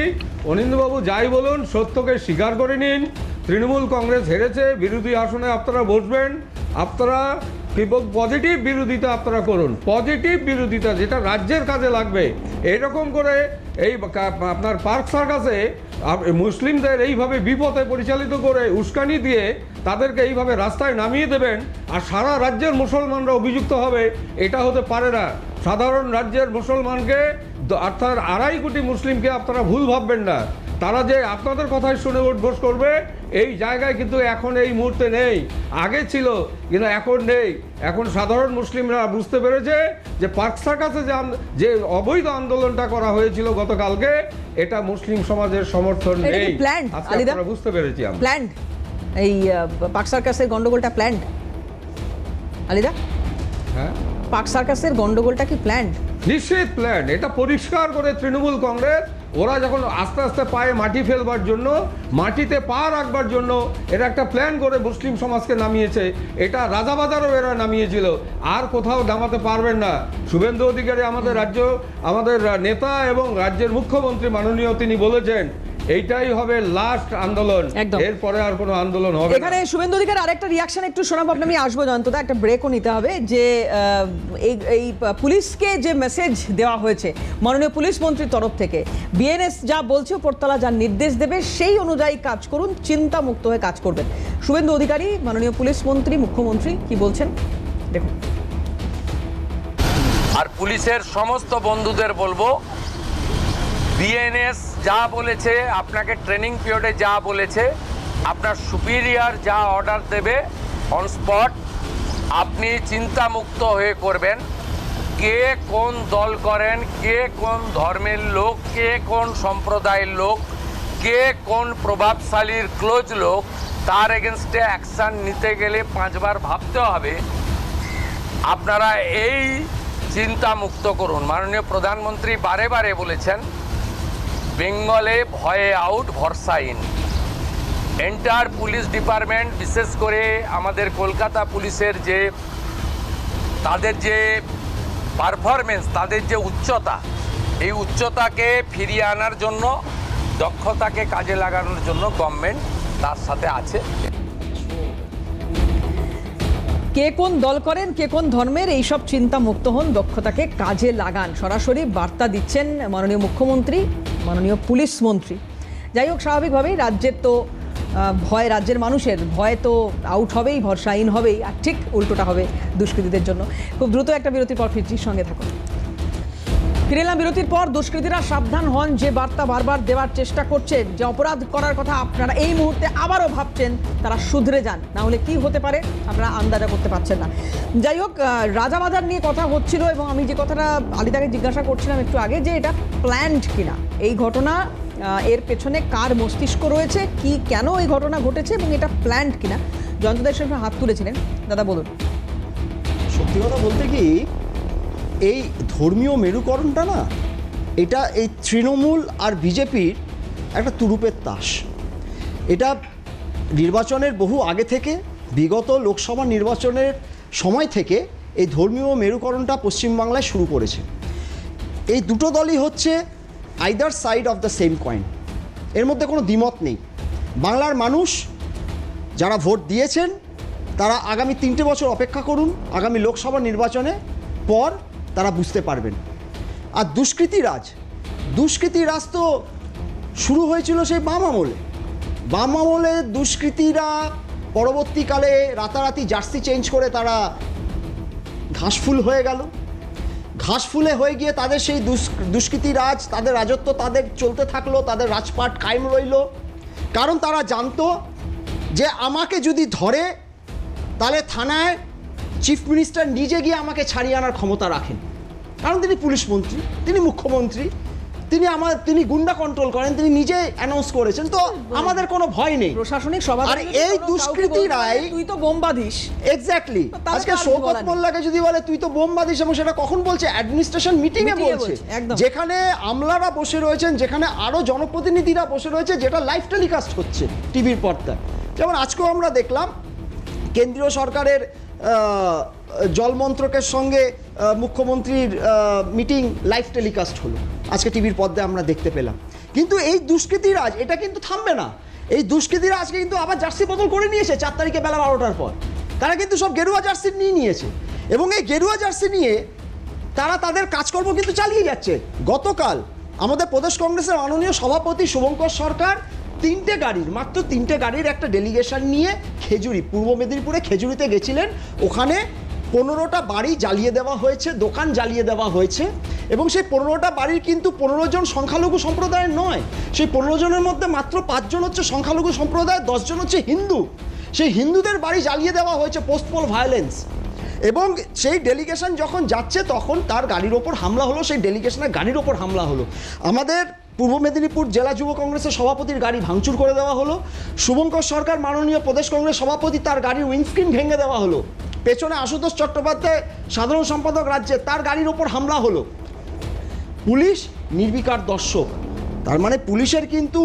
S5: অনিন্দ্যবাবু যাই বলুন, সত্যকে স্বীকার করে নিন। তৃণমূল কংগ্রেস হেরেছে, বিরোধী আসনে আপনারা বসবেন, আপনারা পজিটিভ বিরোধিতা আপনারা করুন, পজিটিভ বিরোধিতা যেটা রাজ্যের কাজে লাগবে। এইরকম করে এই আপনার পার্ক সার্কাসে মুসলিমদের এইভাবে বিপথে পরিচালিত করে উস্কানি দিয়ে তাদেরকে এইভাবে রাস্তায় নামিয়ে দেবেন আর সারা রাজ্যের মুসলমানরা অভিযুক্ত হবে, এটা হতে পারে না। সাধারণ রাজ্যের মুসলমানকে অর্থাৎ 2.5 কোটি মুসলিমকে আপনারা ভুল ভাববেন না। তারা যে আপনাদের কথায় শুনে উঠবোস করবে, এই জায়গায় কিন্তু এখন এই মুহূর্তে নেই। আগে ছিল কিন্তু এখন নেই। এখন সাধারণ মুসলিমরা বুঝতে পেরেছে যে পার্ক সার্কাসে যে অবৈধ আন্দোলনটা করা হয়েছিল গতকালকে, এটা মুসলিম সমাজের সমর্থন নেই।
S1: আমরা
S5: বুঝতে পেরেছি
S1: প্ল্যান্ড, এই পার্ক সার্কাসের গন্ডগোলটা প্ল্যান্ড। আলিদা,
S5: হ্যাঁ,
S1: পার্ক সার্কাসের গন্ডগোলটা কি প্ল্যান্ড?
S5: নিশ্চিত প্ল্যান। এটা পরিষ্কার করে তৃণমূল কংগ্রেস, ওরা যখন আস্তে আস্তে পায়ে মাটি ফেলবার জন্য, মাটিতে পা রাখবার জন্য এরা একটা প্ল্যান করে মুসলিম সমাজকে নামিয়েছে। এটা রাজাবাজারও এরা নামিয়েছিল, আর কোথাও নামাতে পারবেন না। শুভেন্দু অধিকারী আমাদের নেতা এবং রাজ্যের মুখ্যমন্ত্রী মাননীয়, তিনি বলেছেন এইটাই হবে লাস্ট আন্দোলন, এরপরে আর কোনো আন্দোলন হবে না।
S1: এখানে শুভেন্দু অধিকার আরেকটা রিয়াকশন একটু শোনাবো, আমি আসবো জয়ন্তদা, একটা ব্রেকও নিতে হবে। যে এই পুলিশকে যে মেসেজ দেওয়া হয়েছে মাননীয় পুলিশ মন্ত্রীর তরফ থেকে, বিএনএস যা বলছে, উপরতলা যা নির্দেশ দেবে সেই অনুযায়ী কাজ করুন, চিন্তা মুক্ত হয়ে কাজ করবেন। শুভেন্দু অধিকারী, মাননীয় পুলিশ মন্ত্রী, মুখ্যমন্ত্রী কি বলছেন দেখুন।
S7: আর পুলিশের সমস্ত বন্ধুদের বলবো, বিএনএস যা বলেছে, আপনাকে ট্রেনিং পিরিয়ডে যা বলেছে, আপনার সুপিরিয়র যা অর্ডার দেবে অন স্পট আপনি চিন্তামুক্ত হয়ে করবেন। কে কোন দল করেন, কে কোন ধর্মের লোক, কে কোন সম্প্রদায়ের লোক, কে কোন প্রভাবশালীর ক্লোজ লোক, তার এগেনস্টে অ্যাকশান নিতে গেলে 5 বার ভাবতে হবে। আপনারা এই চিন্তামুক্ত করুন। মাননীয় প্রধানমন্ত্রী বারে বারে বলেছেন, বেঙ্গলে ভয়ে আউট ভরসা ইন। এন্টায়ার পুলিশ ডিপার্টমেন্ট, বিশেষ করে আমাদের কলকাতা পুলিশের যে তাদের যে পারফরমেন্স, তাদের যে উচ্চতা, এই উচ্চতাকে ফিরিয়ে আনার জন্য, দক্ষতাকে কাজে লাগানোর জন্য গভর্নমেন্ট তার সাথে আছে।
S1: কে কোন দল করেন, কে কোন ধর্মের, এইসব চিন্তা মুক্ত হন, দক্ষতাকে কাজে লাগান, সরাসরি বার্তা দিচ্ছেন মাননীয় মুখ্যমন্ত্রী, মাননীয় পুলিশ মন্ত্রী। যাই হোক, স্বাভাবিকভাবেই রাজ্যের তো ভয়, রাজ্যের মানুষের ভয় তো আউট হবেই, ভরসাহীন হবেই, আর ঠিক উল্টোটা হবে দুষ্কৃতীদের জন্য। খুব দ্রুত একটা বিরতির পর ফিরছি, সঙ্গে থাকুন। ফিরে এলাম বিরতির পর। দুষ্কৃতীরা সাবধান হন, যে বার্তা বারবার দেওয়ার চেষ্টা করছেন, যে অপরাধ করার কথা আপনারা এই মুহূর্তে আবারও ভাবছেন, তারা শুধরে যান, না হলে কি হতে পারে আপনারা আন্দাজা করতে পারছেন না। যাই হোক, রাজাবাজার নিয়ে কথা হচ্ছিল এবং আমি যে কথাটা আলিদাকে জিজ্ঞাসা করছিলাম একটু আগে, যে এটা প্ল্যান্ড কিনা এই ঘটনা, এর পেছনে কার মস্তিষ্ক রয়েছে, কি কেন এই ঘটনা ঘটেছে এবং এটা প্ল্যান্ড কিনা, জয়ন্তদের সঙ্গে হাত তুলেছিলেন। দাদা বলুন।
S6: সত্যি কথা বলতে কি, এই ধর্মীয় মেরুকরণটা না, এটা এই তৃণমূল আর বিজেপির একটা তুরুপের তাস। এটা নির্বাচনের বহু আগে থেকে, বিগত লোকসভা নির্বাচনের সময় থেকে এই ধর্মীয় মেরুকরণটা পশ্চিমবাংলায় শুরু করেছে। এই দুটো দলই হচ্ছে either side of the same coin, এর মধ্যে কোনো দ্বিমত নেই। বাংলার মানুষ যারা ভোট দিয়েছেন তারা আগামী 3টে বছর অপেক্ষা করুন, আগামী লোকসভা নির্বাচনে পর তারা বুঝতে পারবেন। আর দুষ্কৃতি রাজ তো শুরু হয়েছিল সেই বাম আমলে। দুষ্কৃতীরা পরবর্তীকালে রাতারাতি জার্সি চেঞ্জ করে তারা ঘাসফুল হয়ে গেল। ঘাসফুলে হয়ে গিয়ে তাদের সেই দুষ্কৃতী রাজ, তাদের রাজত্ব তাদের চলতে থাকলো, তাদের রাজপাট কায়েম রইল। কারণ তারা জানতো যে আমাকে যদি ধরে তাহলে থানায় চিফ মিনিস্টার নিজে গিয়ে আমাকে ছাড়িয়ে আনার ক্ষমতা রাখেন, কারণ তিনি পুলিশ মন্ত্রী, তিনি মুখ্যমন্ত্রী, তিনি গুন্ডা কন্ট্রোল করেন, তিনি নিজে অ্যানাউন্স করেছেন, তো আমাদের কোনো ভয় নেই।
S1: প্রশাসনিক সভা
S6: আর এই দুষ্কৃতীরাই,
S1: তুই তো বোম বাঁধিস,
S6: এক্স্যাক্টলি, আজকে শওকত মোল্লাকে যদি বলে তুই তো বোম বাঁধিস, এবং সেটা কখন বলছে? অ্যাডমিনিস্ট্রেশন মিটিংয়ে বলছে, যেখানে আমলারা বসে রয়েছেন, যেখানে আরো জনপ্রতিনিধিরা বসে রয়েছে, যেটা লাইভ টেলিকাস্ট হচ্ছে টিভির পর্দায়। যেমন আজকেও আমরা দেখলাম কেন্দ্রীয় সরকারের জল মন্ত্রকের সঙ্গে মুখ্যমন্ত্রীর মিটিং লাইভ টেলিকাস্ট হলো, আজকে টিভির পর্দায় আমরা দেখতে পেলাম। কিন্তু এই দুষ্কৃতীরাজ এটা কিন্তু থামবে না। এই দুষ্কৃতীরা আজকে কিন্তু আবার জার্সি বদল করে নিয়েছে 4 তারিখে বেলা 12টার পর। তারা কিন্তু সব গেরুয়া জার্সি নিয়েছে, এবং এই গেরুয়া জার্সি নিয়ে তারা তাদের কাজকর্ম কিন্তু চালিয়ে যাচ্ছে। গতকাল আমাদের প্রদেশ কংগ্রেসের মাননীয় সভাপতি শুভঙ্কর সরকার মাত্র তিনটে গাড়ির একটা ডেলিগেশন নিয়ে পূর্ব মেদিনীপুরে খেজুরিতে গেছিলেন। ওখানে 15টা বাড়ি জ্বালিয়ে দেওয়া হয়েছে, দোকান জ্বালিয়ে দেওয়া হয়েছে, এবং সেই 15টা বাড়ির কিন্তু 15 জন সংখ্যালঘু সম্প্রদায়ের নয়। সেই 15 জনের মধ্যে মাত্র 5 জন হচ্ছে সংখ্যালঘু সম্প্রদায়, 10 জন হচ্ছে হিন্দু। সেই হিন্দুদের বাড়ি জ্বালিয়ে দেওয়া হয়েছে পোস্টপোল ভায়োলেন্স। এবং সেই ডেলিগেশন যখন যাচ্ছে তখন তার গাড়ির ওপর হামলা হলো, সেই ডেলিগেশনের গাড়ির ওপর হামলা হলো। আমাদের পূর্ব মেদিনীপুর জেলা যুব কংগ্রেসের সভাপতির গাড়ি ভাঙচুর করে দেওয়া হলো। শুভঙ্কর সরকার মাননীয় প্রদেশ কংগ্রেস সভাপতি, তার গাড়ির উইন্ডস্ক্রিন ভেঙে দেওয়া হলো। পেছনে আশুতোষ চট্টোপাধ্যায় সাধারণ সম্পাদক রাজ্যে, তার গাড়ির ওপর হামলা হলো। পুলিশ নির্বিকার দর্শক। তার মানে পুলিশের কিন্তু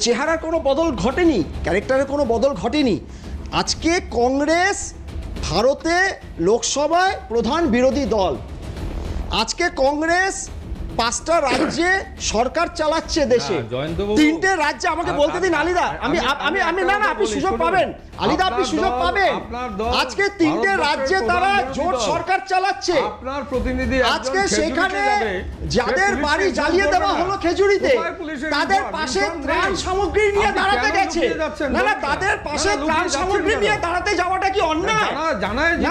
S6: চেহারার কোনো বদল ঘটেনি, ক্যারেক্টারের কোনো বদল ঘটেনি। আজকে কংগ্রেস ভারতে লোকসভায় প্রধান বিরোধী দল। আজকে কংগ্রেস 5টা রাজ্যে সরকার চালাচ্ছে দেশে। 3টে রাজ্যে, আমাকে বলতে দিন আলিদা, আমি না আপনি সুযোগ পাবেন, আলিদা আপনি সুযোগ পাবেন। আজকে 3টে রাজ্যে তারা জোট সরকার চালাচ্ছে। আপনার প্রতিনিধি আজকে সেখানে যাদের বাড়ি জ্বালিয়ে দেওয়া হলো খেজুরিতে, তাদের পাশে ত্রাণ সামগ্রী নিয়ে দাঁড়াতে গেছে। না, তাদের পাশে ত্রাণ সামগ্রী নিয়ে দাঁড়াতে যাওয়াটা কি অন্যায়?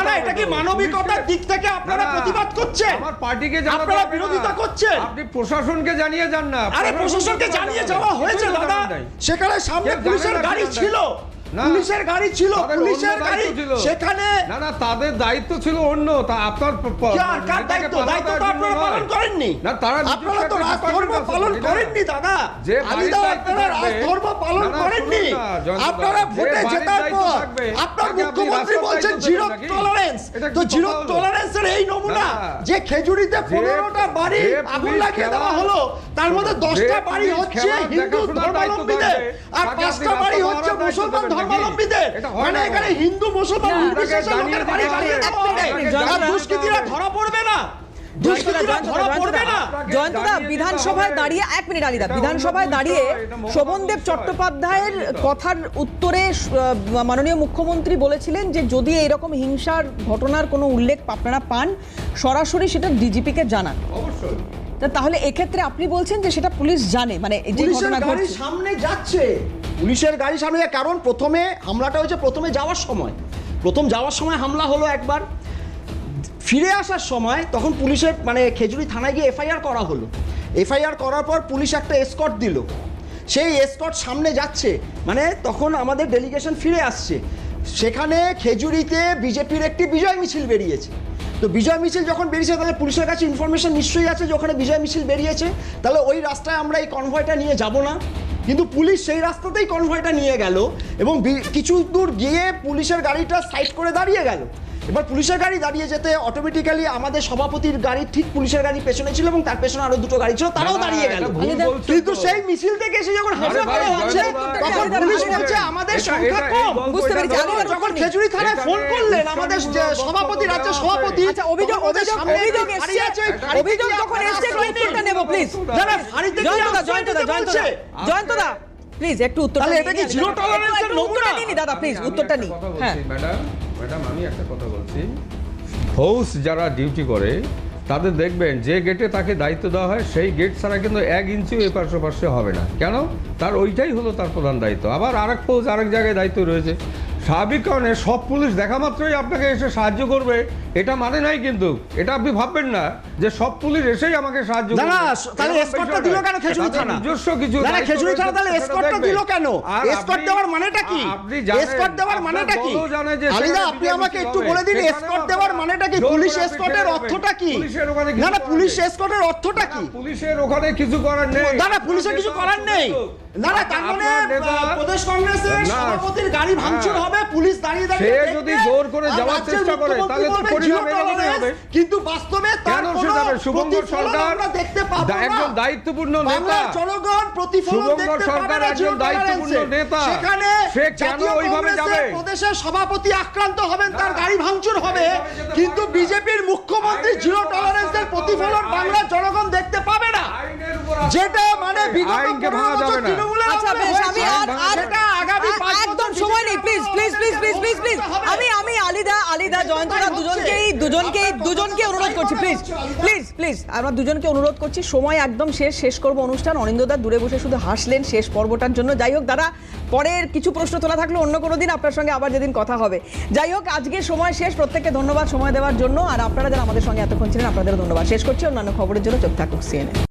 S6: না, এটা কি মানবিকতার দিক থেকে আপনারা প্রতিবাদ করছেন? আমার পার্টিকে আপনারা বিরোধিতা করছেন?
S5: আপনি প্রশাসনকে জানিয়ে যান না।
S6: আরে প্রশাসনকে জানিয়ে যাওয়া হয়েছে দাদা, সেখানে সামনে পুলিশের গাড়ি ছিল, পুলিশের গাড়ি ছিল, পুলিশের গাড়ি সেখানে।
S5: না, তাদের দায়িত্ব ছিল অন্য। তা আপনার
S6: দায়িত্ব তো আপনারা পালন করেননি। করেননি,
S5: না, তারা নিজস্ব
S6: আপনারা তো
S5: একটা
S6: রাজধর্ম
S5: department
S6: পালন
S5: আছে,
S6: করেননি দাদা,
S5: যে
S6: আলিদা
S5: বাড়ির
S6: আপনারা
S5: দায়িত্ব থাকবে,
S6: রাজধর্ম পালন
S5: না, না,
S6: করেননি।
S5: শুনুন না, জয়ন্ত
S6: আপনারা
S5: দা,
S6: ভোটে
S5: যে বাড়ির
S6: জেতার
S5: দায়িত্ব
S6: পর
S5: থাকবে,
S6: আপনার
S5: তাকে আপনি
S6: মুখ্যমন্ত্রী
S5: রাষ্ট্র
S6: বলছেন
S5: দায়িত্ব
S6: জিরো
S5: দেবেন নাকি?
S6: টলারেন্স,
S5: এটা কি
S6: তো
S5: কথা
S6: জিরো
S5: হলো?
S6: টলারেন্সের এই নমুনা
S5: না,
S6: যে খেজুরিতে
S5: যে-
S6: 15টা বাড়ি
S5: যে
S6: আগুন
S5: পুলিশ
S6: লাগিয়ে দেওয়া
S5: খেলা-
S6: হলো, তার মধ্যে
S5: যে
S6: 10টা বাড়ি
S5: পুলিশ
S6: হচ্ছে
S5: খেলার
S6: হিন্দু
S5: দেখাশোনার দায়িত্ব
S6: ধর্মাবলম্বীদের
S5: থাকবে,
S6: আর
S5: তাকে আপনি
S6: 5টা বাড়ি
S5: রাস্তা
S6: হচ্ছে
S5: পাহারার দায়িত্ব
S6: মুসলমান
S5: দেবেন নাকি?
S6: ধর্মাবলম্বীদের,
S5: এটা হয়
S6: মানে
S5: না।
S6: এখানে হিন্দু মুসলমান
S1: না,
S6: নির্বিশেষে
S5: আপনাকে
S6: লোকের বাড়ি
S5: জানিয়ে
S6: জ্বালিয়ে
S5: দিতে
S6: দেওয়া
S5: হবে।
S6: হবে।
S1: জয়ন্ত
S6: আর
S1: দা-
S6: দুষ্কৃতীরা ধরা পড়বে না, দুষ্কৃতীরা ধরা পড়বে না।
S1: জয়ন্তদা, বিধানসভায় দাঁড়িয়ে 1 মিনিট আলিদা, বিধানসভায় দাঁড়িয়ে শোভনদেব চট্টোপাধ্যায়ের কথার উত্তরে মাননীয় মুখ্যমন্ত্রী বলেছিলেন যে যদি এরকম হিংসার ঘটনার কোনো উল্লেখ আপনারা পান সরাসরি সেটা ডিজিপিকে জানান।
S5: অবশ্যই।
S1: তাহলে এক্ষেত্রে আপনি বলছেন যে সেটা পুলিশ জানে, মানে যে
S6: পুলিশের
S1: ঘটনা
S6: গাড়ি
S1: ঘটছে
S6: সামনে যাচ্ছে, পুলিশের গাড়ি সামনে যাচ্ছে, কারণ প্রথমে হামলাটা হয়েছে প্রথম যাওয়ার সময় হামলা হলো একবার, ফিরে আসার সময় তখন পুলিশের মানে খেজুরি থানায় গিয়ে এফআইআর করা হলো, এফআইআর করার পর পুলিশ একটা এসকর্ট দিল, সেই এসকর্ট সামনে যাচ্ছে, মানে তখন আমাদের ডেলিগেশন ফিরে আসছে, সেখানে খেজুরিতে বিজেপির একটি বিজয় মিছিল বেরিয়েছে। তো বিজয় মিছিল যখন বেরিয়েছে তাহলে পুলিশের কাছে ইনফরমেশন নিশ্চয়ই আছে যে ওখানে বিজয় মিছিল বেরিয়েছে, তাহলে ওই রাস্তায় আমরা এই কনভয়টা নিয়ে যাব না, কিন্তু পুলিশ সেই রাস্তাতেই কনভয়টা নিয়ে গেল এবং কিছু দূর গিয়ে পুলিশের গাড়িটা সাইড করে দাঁড়িয়ে গেল। এবার পুলিশের গাড়ি দাঁড়িয়ে যেতে অটোমেটিক্যালি আমাদের সভাপতির গাড়ি ঠিক পুলিশের গাড়ি পেছনে ছিল এবং তার পেছনে আরো দুটো গাড়ি ছিল, তারাও
S5: না,
S6: দাঁড়িয়ে গেল।
S5: এটা ভুল বলছেন
S6: কিন্তু
S5: তো।
S6: সেই মিছিল থেকে এসে যখন হামলা
S5: ভাই,
S6: করা হচ্ছে
S5: জয়ন্ত
S6: তখন
S1: দা,
S6: পুলিশ
S1: এটা-
S6: বলছে আমাদের
S5: এটা-
S6: সংখ্যা
S5: এটা-
S6: কম।
S5: এই গল্প
S1: বুঝতে পেরেছি,
S5: এটা
S1: আলিদা,
S5: নয়।
S6: যখন খেজুরি থানায়
S5: এখানে
S6: ফোন করলেন আমাদের যে
S5: বক্তব্য
S6: সভাপতি,
S5: দেওয়া
S6: রাজ্য
S5: আছে।
S6: সভাপতি,
S1: আচ্ছা, অভিযোগ
S6: তখন বলছে সামনে
S1: অভিযোগ
S6: একটি ফাঁড়ি
S1: এসছে,
S6: আছে, ওই ফাঁড়িতে
S1: অভিযোগ
S6: গিয়ে
S1: যখন
S6: আপনারা
S1: এসছে একটু
S6: আশ্রয়
S1: উত্তরটা
S6: নিন।
S1: নেব প্লিজ।
S6: যারা ফাঁড়িতে গিয়ে
S1: জয়ন্তদা,
S6: আশ্রয় নিতে বলছে,
S1: জয়ন্তদা প্লিজ একটু উত্তরটা
S6: তাহলে
S1: নিন,
S6: এটা কি
S1: আলিদা।
S6: zero tolerance এর
S1: একটু
S6: নমুনা?
S1: উত্তরটা নিন দাদা প্লিজ,
S5: আমি
S1: উত্তরটা
S5: একটা
S1: নিন।
S5: কথা বলছি,
S1: হ্যাঁ,
S5: ম্যাডাম আমি একটা কথা বলছি, ফৌজ যারা ডিউটি করে তাদের দেখবেন যে গেটে তাকে দায়িত্ব দেওয়া হয় সেই গেট ছাড়া কিন্তু 1 ইঞ্চিও এপাশ ওপাশে হবে না, কেন? তার ওইটাই হলো তার প্রধান দায়িত্ব। আবার আরেক ফৌজ আরেক জায়গায় দায়িত্ব রয়েছে, স্বাভাবিক কারণে সব পুলিশ দেখা মাত্রই আপনাকে এসে সাহায্য করবে এটা মানে নাই, কিন্তু এটা আপনি ভাববেন না যে সব পুলিশ এসেই আমাকে সাহায্য
S6: না,
S5: করবে।
S6: না, তাহলে
S5: এরকম
S6: এসকর্টটা
S5: বিষয়
S6: দিল
S5: নয়।
S6: কেন খেজুরি
S5: তাদের
S6: থানা?
S5: নিজস্ব কিছু
S6: না, না,
S5: দায়িত্ব
S6: খেজুরি থানা
S5: রয়েছে,
S6: তাহলে
S5: সেটা
S6: এসকর্টটা
S5: দেখবে।
S6: দিল কেন?
S5: আর
S6: এসকর্ট
S5: আপনি-
S6: দেওয়ার মানেটা কি?
S5: আপনি জানেন,
S6: এসকর্ট দেওয়ার মানেটা কি?
S5: আপনার দলও জানে যে
S6: আলিদা,
S5: সেখানে
S6: আপনি
S5: বিজেপি
S6: আমাকে একটু
S5: হবে।
S6: বলে দিন
S5: সেখানেও
S6: এসকর্ট দেওয়ার
S5: আপনারা
S6: মানেটা কি?
S5: জোর
S6: পুলিশ
S5: করে
S6: এসকর্টের
S5: ফিরে
S6: অর্থটা কি?
S5: পুলিশের ওখানে কিছু
S6: না, না,
S5: করার
S6: পুলিশ
S5: নেই।
S6: এসকর্টের অর্থটা কি?
S5: পুলিশের ওখানে কিছু করার নেই।
S6: না, না, পুলিশের কিছু করার নেই। না, না, তার মানে প্রদেশ কংগ্রেসের
S5: না,
S6: সভাপতির গাড়ি ভাঙচুর
S5: হ্যাঁ।
S6: হবে, পুলিশ দাঁড়িয়ে
S5: সে
S6: দাঁড়িয়ে দেখবে,
S5: যদি জোর করে
S6: আর
S5: যাওয়ার
S6: রাজ্যের
S5: চেষ্টা করে,
S6: মুখ্যমন্ত্রী
S5: তাহলে তো
S6: বলবে
S5: পরিণাম
S6: zero
S5: এরকমই
S6: tolerance,
S5: হবে।
S6: কিন্তু বাস্তবে তার
S5: কেন সে
S6: কোনো
S5: যাবে? শুভঙ্কর
S6: প্রতিফলন
S5: সরকার
S6: আমরা দেখতে পাবো না।
S5: একজন দায়িত্বপূর্ণ নেতা।
S6: বাংলার জনগণ প্রতিফলন
S5: শুভঙ্কর
S6: দেখতে পাবে
S5: সরকার
S6: না
S5: একজন
S6: zero
S5: দায়িত্বপূর্ণ
S6: tolerance-এ।
S5: নেতা।
S6: সেখানে
S5: সে কেন
S6: জাতীয়
S5: ওইভাবে
S6: কংগ্রেসের
S5: যাবে?
S6: প্রদেশের সভাপতি আক্রান্ত হবেন, তার গাড়ি ভাঙচুর হবে, কিন্তু বিজেপির মুখ্যমন্ত্রী জিরো টলারেন্সের প্রতিফলন বাংলার জনগণ দেখতে পাবে না,
S5: আইনের উপর
S6: যেটা মানে বিগত
S5: আইনকে
S6: 15
S5: ভাঙা
S6: বছর
S5: যাবে না।
S6: তৃণমূলের
S1: আচ্ছা
S6: আমলে
S1: বেশ, আমি
S6: হয়েছে,
S1: আর
S6: সেটা আগামী 5 বছর
S1: একদম সময় নেই, please please please please please please
S6: হবে।
S1: আমি আলিদা জয়ন্তদা দুজনকেই অনুরোধ করছি, প্লিজ প্লিজ প্লিজ আমরা দুজনকে অনুরোধ করছি, সময় একদম শেষ করব অনুষ্ঠান। অনিন্দদা দূরে বসে শুধু হাসলেন শেষ পর্বটার জন্য। যাই হোক দাদা, পরের কিছু প্রশ্ন তোলা থাকলে অন্য কোনো দিন আপনার সঙ্গে আবার যেদিন কথা হবে। যাই হোক, আজকে সময় শেষ, প্রত্যেককে ধন্যবাদ সময় দেওয়ার জন্য, আর আপনারা যারা আমাদের সঙ্গে এতক্ষণ ছিলেন আপনাদেরও ধন্যবাদ। শেষ করছি, অন্যান্য খবরের জন্য চোখ থাকুক CNN।